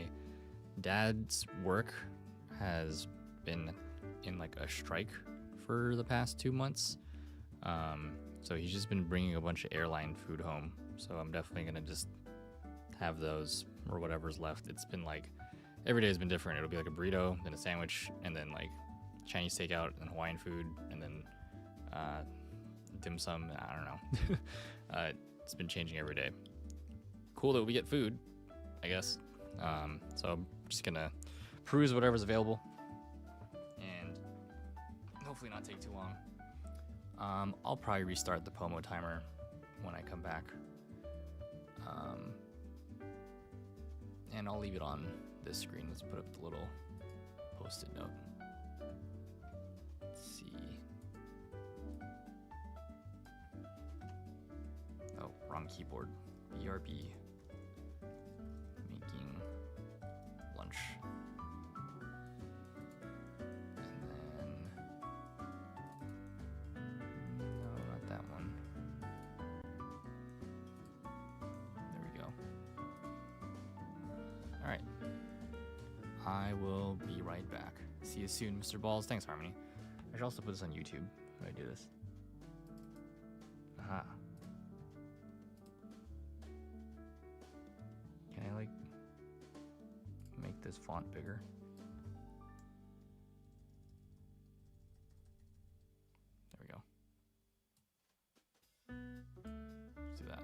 dad's work has been in like a strike for the past 2 months. So he's just been bringing a bunch of airline food home. So I'm definitely gonna just have those or whatever's left. It's been like every day has been different. It'll be like a burrito, then a sandwich, and then like Chinese takeout and Hawaiian food, and then dim sum. I don't know. It's been changing every day. Cool that we get food, I guess. So I'm just gonna peruse whatever's available and hopefully not take too long. I'll probably restart the Pomo timer when I come back. And I'll leave it on this screen. Let's put up the little post-it note. Let's see. Oh, wrong keyboard. BRB. Making lunch. And then... no, not that one. There we go. Alright. I will be right back. See you soon, Mr. Balls. Thanks, Harmony. I should also put this on YouTube if I do this. Aha. Can I, like, make this font bigger? There we go. Let's do that.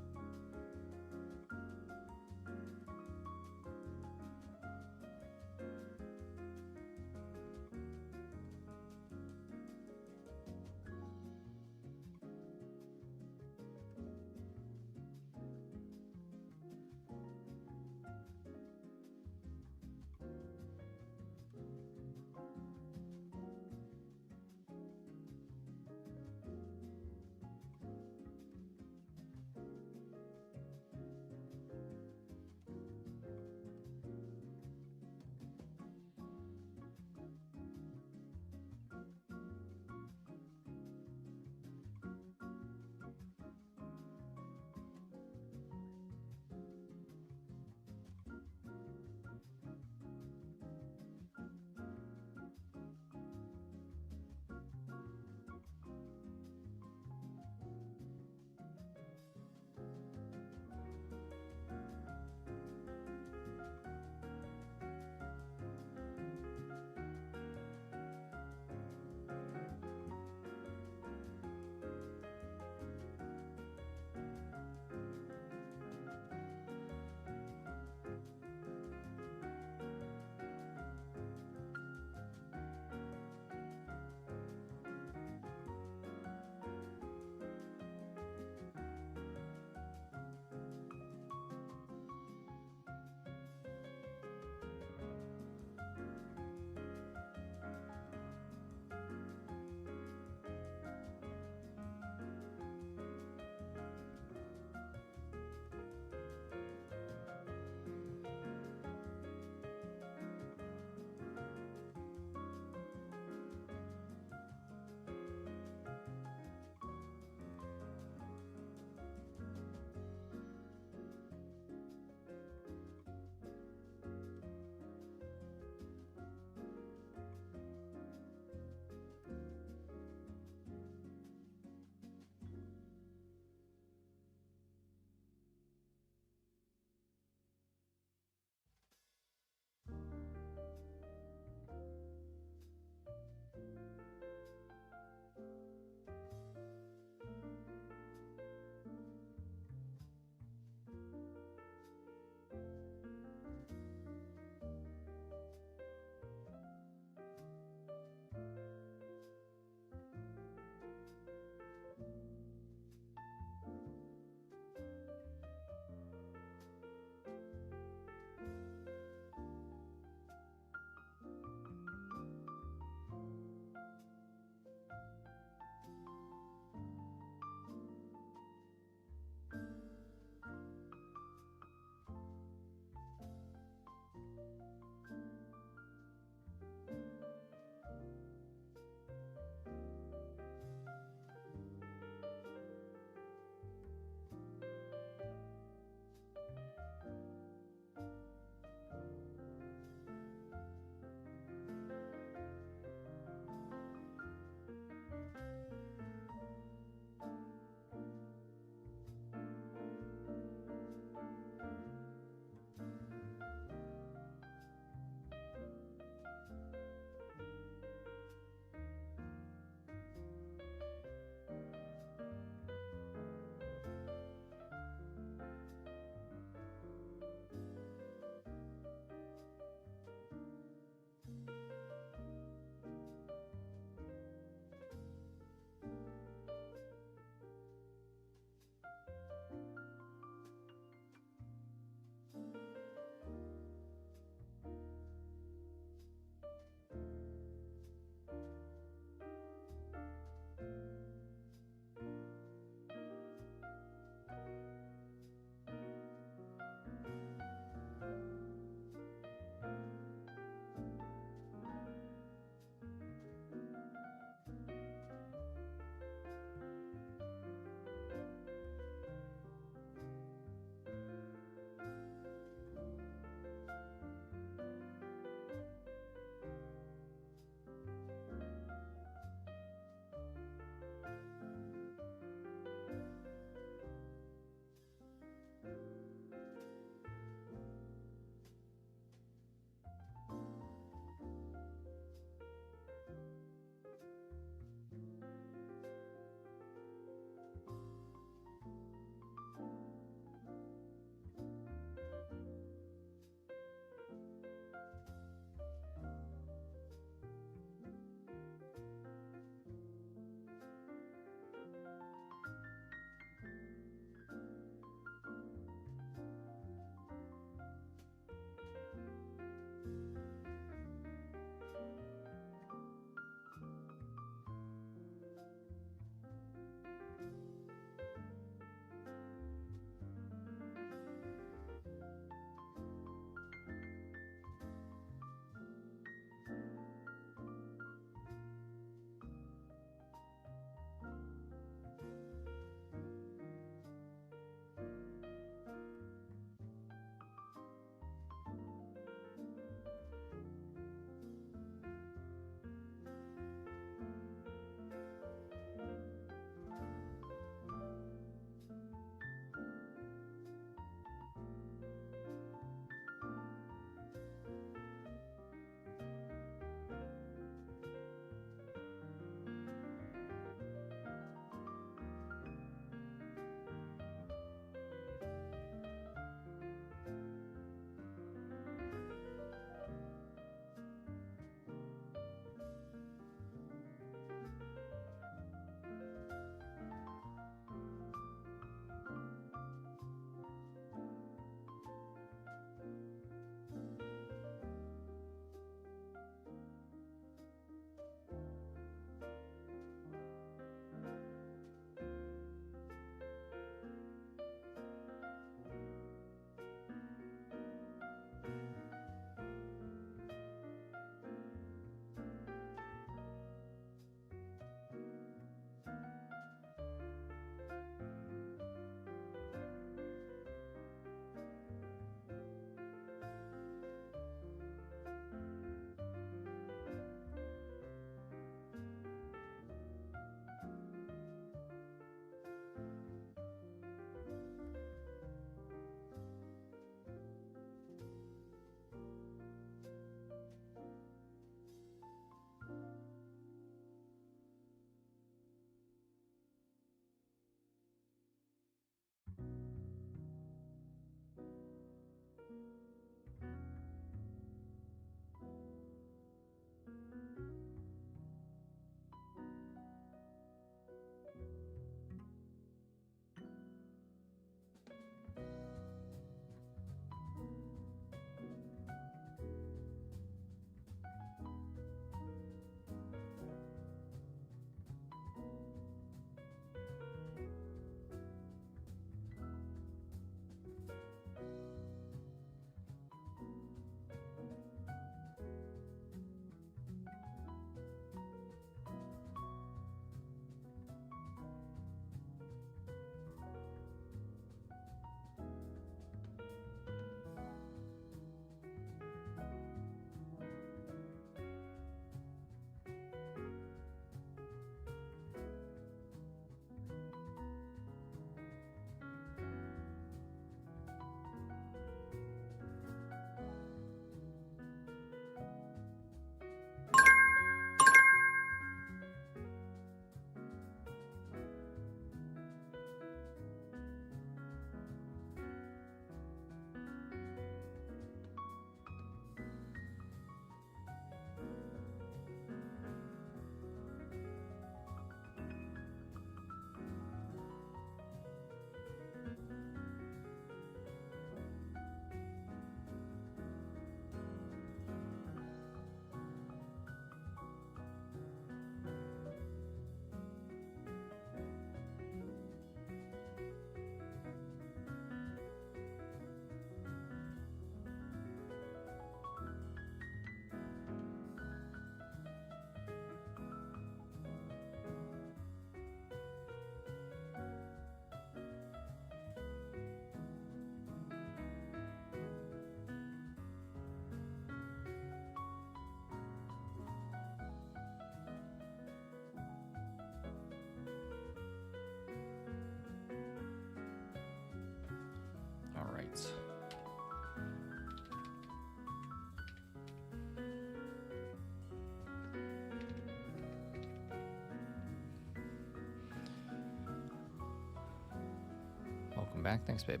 back. Thanks, babe.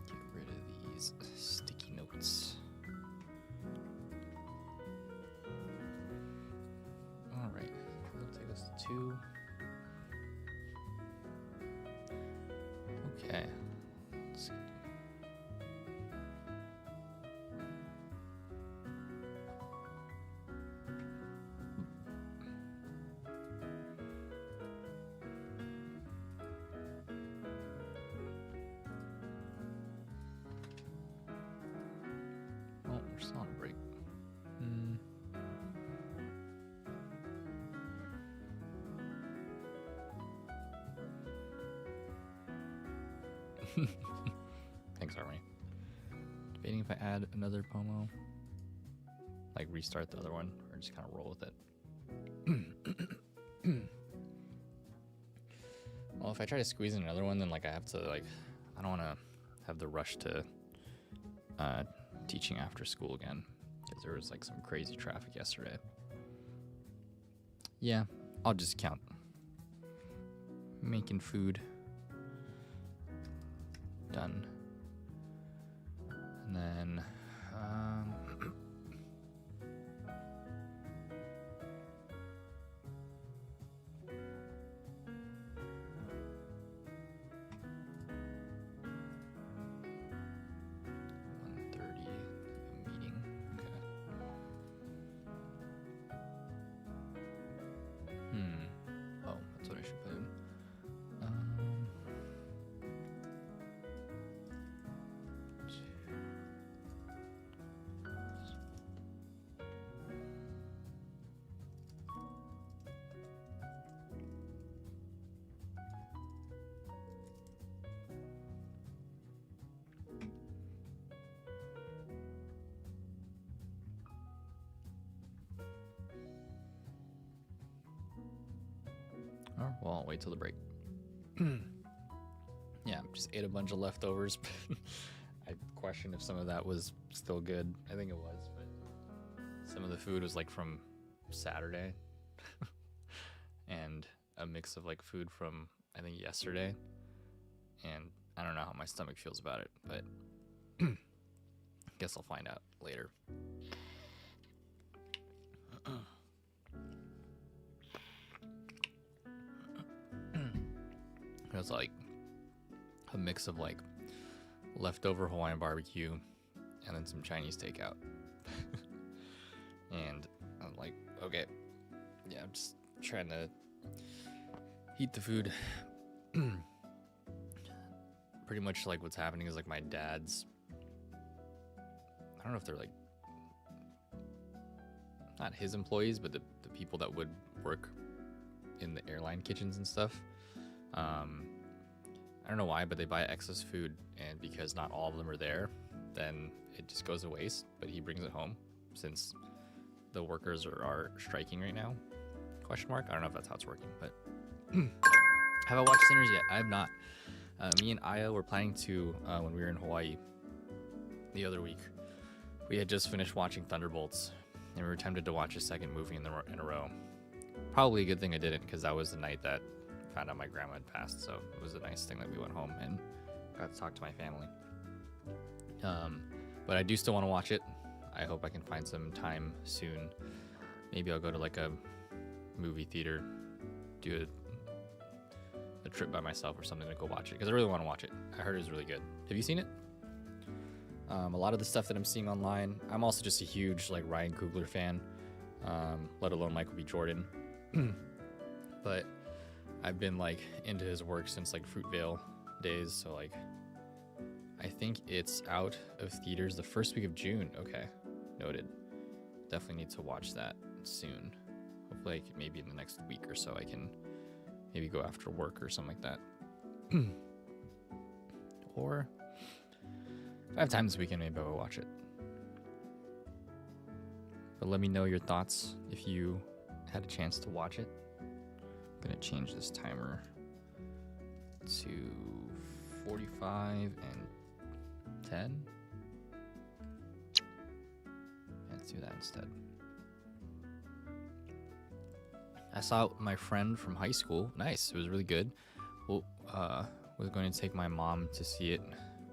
Get rid of these sticky notes. All right, that'll take us to 2. Okay. Let's see. Oh, we're still on a break. Thanks, Avery. Debating if I add another pomo, like restart the other one, or just kind of roll with it. Well, if I try to squeeze in another one, then like I have to like, I don't want to have the rush to teaching after school again, because there was like some crazy traffic yesterday. Yeah, I'll just count making food. Done. And then 1:30 meeting. Okay. Oh, that's what I should put in. Oh, well, I'll wait till the break. Yeah, just ate a bunch of leftovers. I question if some of that was still good. I think it was, but some of the food was like from Saturday and a mix of like food from I think yesterday. And I don't know how my stomach feels about it, but I guess I'll find out later. It was like a mix of like leftover Hawaiian barbecue and then some Chinese takeout. And I'm like, okay, yeah, I'm just trying to heat the food. Pretty much like what's happening is like my dad's, I don't know if they're like, not his employees, but the people that would work in the airline kitchens and stuff. I don't know why, but they buy excess food, and because not all of them are there, then it just goes to waste, but he brings it home since the workers are striking right now. Question mark? I don't know if that's how it's working, but have I watched Sinners yet? I have not. Me and Aya were planning to when we were in Hawaii the other week. We had just finished watching Thunderbolts, and we were tempted to watch a second movie in a row. Probably a good thing I didn't, because that was the night that I found out my grandma had passed, so it was a nice thing that we went home and got to talk to my family. But I do still want to watch it. I hope I can find some time soon. Maybe I'll go to like a movie theater, do a trip by myself or something to go watch it, because I really want to watch it. I heard it was really good. Have you seen it? A lot of the stuff that I'm seeing online, I'm also just a huge like Ryan Coogler fan, let alone Michael B. Jordan. But I've been like into his work since like Fruitvale days, so like I think it's out of theaters the first week of June. Okay, noted. Definitely need to watch that soon. Hopefully like maybe in the next week or so I can maybe go after work or something like that. Or if I have time this weekend, maybe I'll watch it. But let me know your thoughts if you had a chance to watch it. I'm gonna change this timer to 45 and 10. Let's do that instead. I saw my friend from high school. Nice. It was really good. Well, was going to take my mom to see it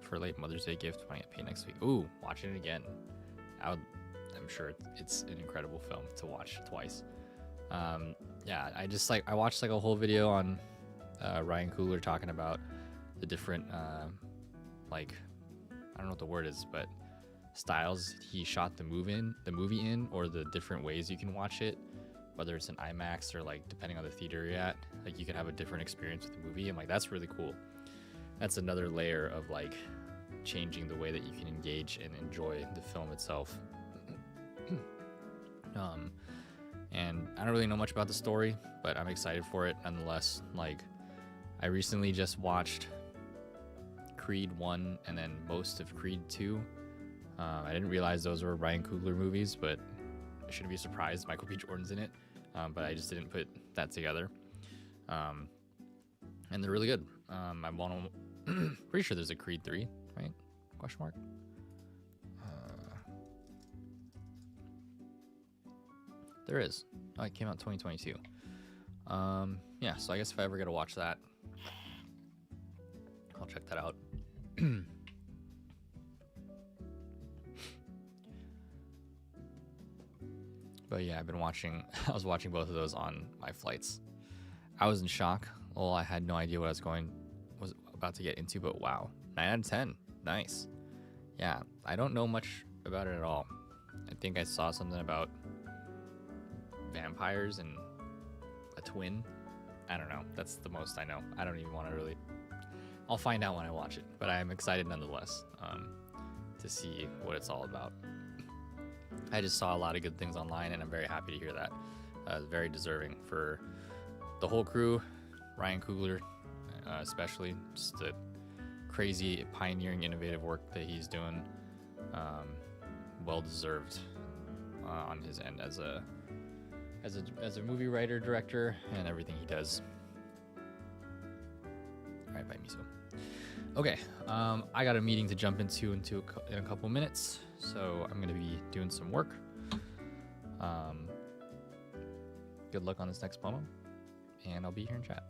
for late Mother's Day gift when I get paid next week. Ooh, watching it again. I'm sure it's an incredible film to watch twice. Yeah, I watched like a whole video on Ryan Coogler talking about the different like, I don't know what the word is, but styles he shot the movie in, or the different ways you can watch it, whether it's an IMAX or like depending on the theater you're at, like you can have a different experience with the movie. I'm like, that's really cool. That's another layer of like changing the way that you can engage and enjoy the film itself. And I don't really know much about the story, but I'm excited for it nonetheless. Like, I recently just watched Creed 1 and then most of Creed 2. I didn't realize those were Ryan Coogler movies, but I shouldn't be surprised. Michael B. Jordan's in it, but I just didn't put that together. And they're really good. I'm pretty sure there's a Creed 3, right? Question mark. There is. Oh, it came out 2022. Yeah, so I guess if I ever get to watch that, I'll check that out. But yeah, I was watching both of those on my flights. I was in shock. Well, I had no idea what I was about to get into, but wow. 9 out of 10. Nice. Yeah, I don't know much about it at all. I think I saw something about vampires and a twin. I don't know. That's the most I know. I don't even want to really. I'll find out when I watch it, but I'm excited nonetheless to see what it's all about. I just saw a lot of good things online, and I'm very happy to hear that. Very deserving for the whole crew, Ryan Coogler especially. Just the crazy, pioneering, innovative work that he's doing. Well deserved on his end as a movie writer, director, and everything he does. All right, bye, Miso. Okay, I got a meeting to jump into in a couple minutes, so I'm gonna be doing some work. Good luck on this next pomo, and I'll be here in chat.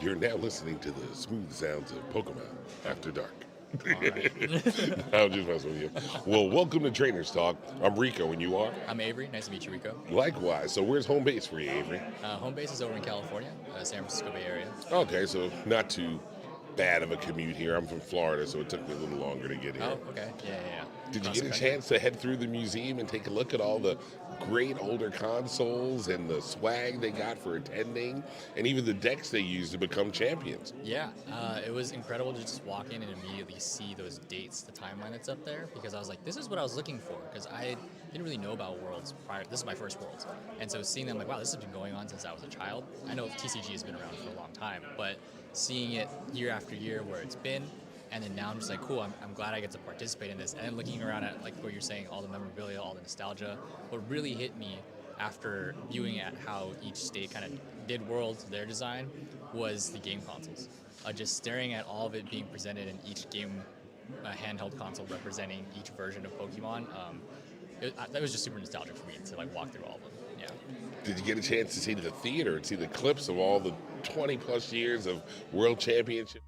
You're now listening to the smooth sounds of Pokemon After Dark. I'm just messing with you. Well, welcome to Trainers Talk. I'm Rico, and you are? I'm Avery. Nice to meet you, Rico. Likewise. So where's home base for you, Avery? Home base is over in California, San Francisco Bay Area. Okay, so not too bad of a commute here. I'm from Florida, so it took me a little longer to get here. Oh, okay. Yeah. Did you get a chance to head through the museum and take a look at all the great older consoles and the swag they got for attending, and even the decks they used to become champions? Yeah, it was incredible to just walk in and immediately see those dates, the timeline that's up there, because I was like, this is what I was looking for, because I didn't really know about Worlds prior. This is my first Worlds, and so seeing them, like, wow, this has been going on since I was a child. I know TCG has been around for a long time, but seeing it year after year where it's been, and then now I'm just like, cool, I'm glad I get to participate in this. And then looking around at, like what you're saying, all the memorabilia, all the nostalgia, what really hit me after viewing at how each state kind of did Worlds, their design, was the game consoles. Just staring at all of it being presented in each game handheld console representing each version of Pokemon that was just super nostalgic for me to like walk through all of them. Yeah. Did you get a chance to see the theater, see the clips of all the 20 plus years of world championship?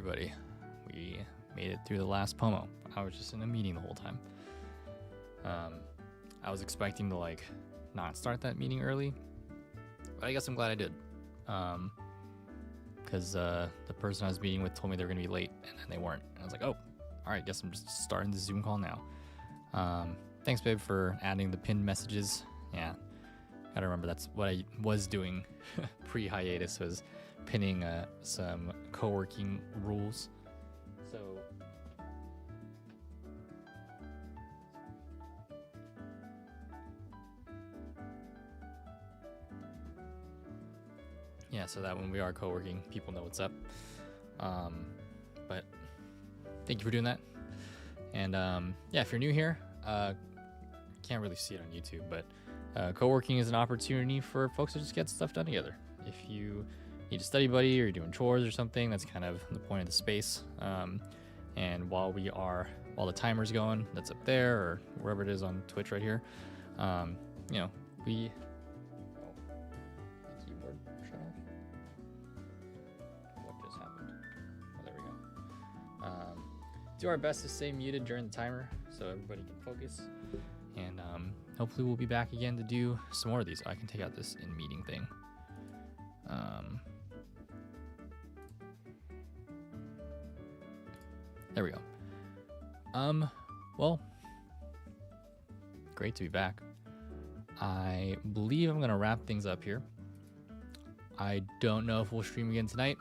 everybody. We made it through the last pomo. I was just in a meeting the whole time. I was expecting to like not start that meeting early, but I guess I'm glad I did. Because the person I was meeting with told me they were gonna be late, and then they weren't. And I was like, oh, all right, guess I'm just starting the Zoom call now. Thanks, babe, for adding the pinned messages. Yeah, gotta remember that's what I was doing pre-hiatus, was pinning some co-working rules. So yeah, so that when we are co-working, people know what's up. But thank you for doing that. And yeah, if you're new here, can't really see it on YouTube, but co-working is an opportunity for folks to just get stuff done together. If you need a study buddy or you're doing chores or something, that's kind of the point of the space. And while the timer's going, that's up there or wherever it is on Twitch right here, you know, we. My keyboard shut off. What just happened? Oh, there we go. Do our best to stay muted during the timer so everybody can focus. And hopefully we'll be back again to do some more of these. I can take out this in meeting thing. There we go. Well, great to be back. I believe I'm gonna wrap things up here. I don't know if we'll stream again tonight.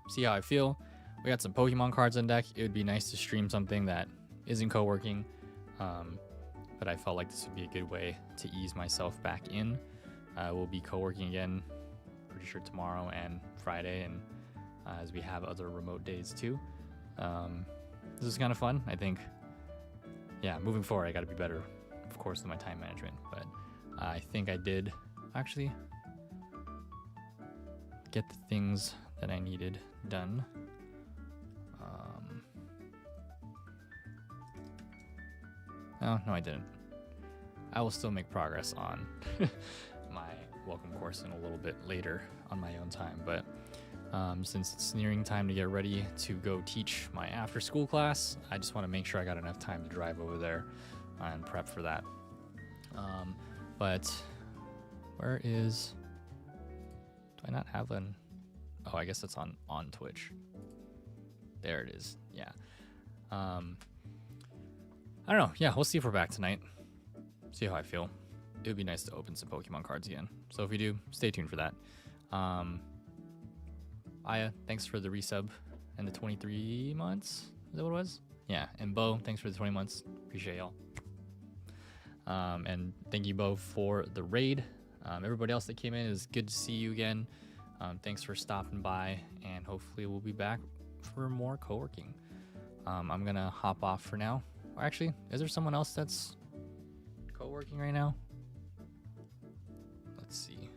See how I feel. We got some Pokemon cards on deck. It would be nice to stream something that isn't co-working. But I felt like this would be a good way to ease myself back in. We'll be co-working again, pretty sure tomorrow and Friday, and as we have other remote days too. This is kind of fun. I think, yeah, moving forward, I got to be better, of course, in my time management. But I think I did actually get the things that I needed done. Oh, no, I didn't. I will still make progress on my welcome course in a little bit later on my own time. But since it's nearing time to get ready to go teach my after school class, I just want to make sure I got enough time to drive over there and prep for that. But where is... Do I not have an... Oh, I guess it's on Twitch. There it is. Yeah. I don't know. Yeah, we'll see if we're back tonight. See how I feel. It would be nice to open some Pokemon cards again. So if we do, stay tuned for that. Aya, thanks for the resub and the 23 months. Is that what it was? Yeah. And Bo, thanks for the 20 months. Appreciate y'all. And thank you, Bo, for the raid. Everybody else that came in, it was good to see you again. Thanks for stopping by, and hopefully we'll be back for more co-working. I'm going to hop off for now. Or actually, is there someone else that's co-working right now? Let's see.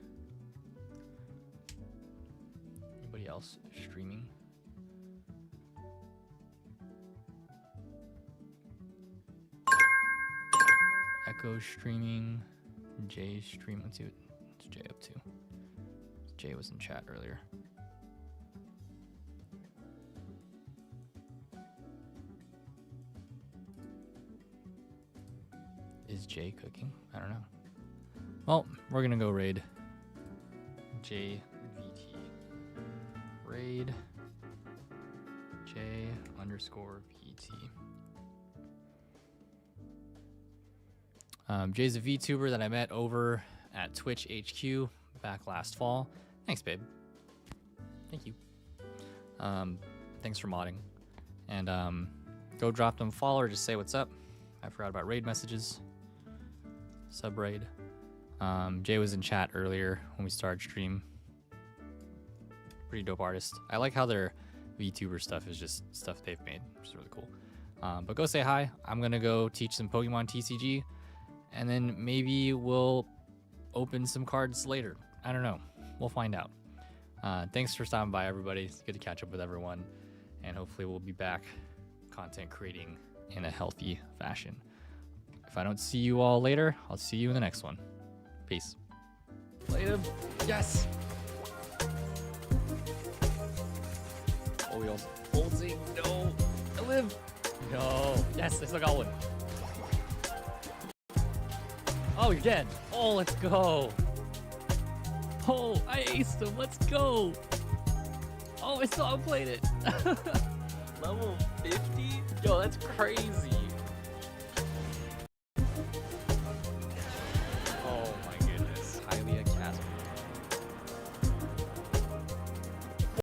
Anybody else streaming? Echo streaming. Jay streaming. Let's see what's Jay up to. Jay was in chat earlier. Is Jay cooking? I don't know. Well, we're gonna go raid JVT. Raid J_VT. Jay's a VTuber that I met over at Twitch HQ back last fall. Thanks, babe. Thank you. Thanks for modding. And go drop them a follow or just say what's up. I forgot about raid messages. Sub raid. Jay was in chat earlier when we started stream. Pretty dope artist. I like how their VTuber stuff is just stuff they've made, which is really cool. But go say hi. I'm gonna go teach some Pokemon TCG, and then maybe we'll open some cards later. I don't know. We'll find out. Thanks for stopping by, everybody. It's good to catch up with everyone, and hopefully we'll be back content creating in a healthy fashion. If I don't see you all later, I'll see you in the next one. Peace. Later. Yes. Oh, we also folding. live. No. Yes, I still got one. Oh, you're dead. Oh, let's go. Oh, I aced him. Let's go. Oh, I still outplayed it. Level 50? Yo, that's crazy.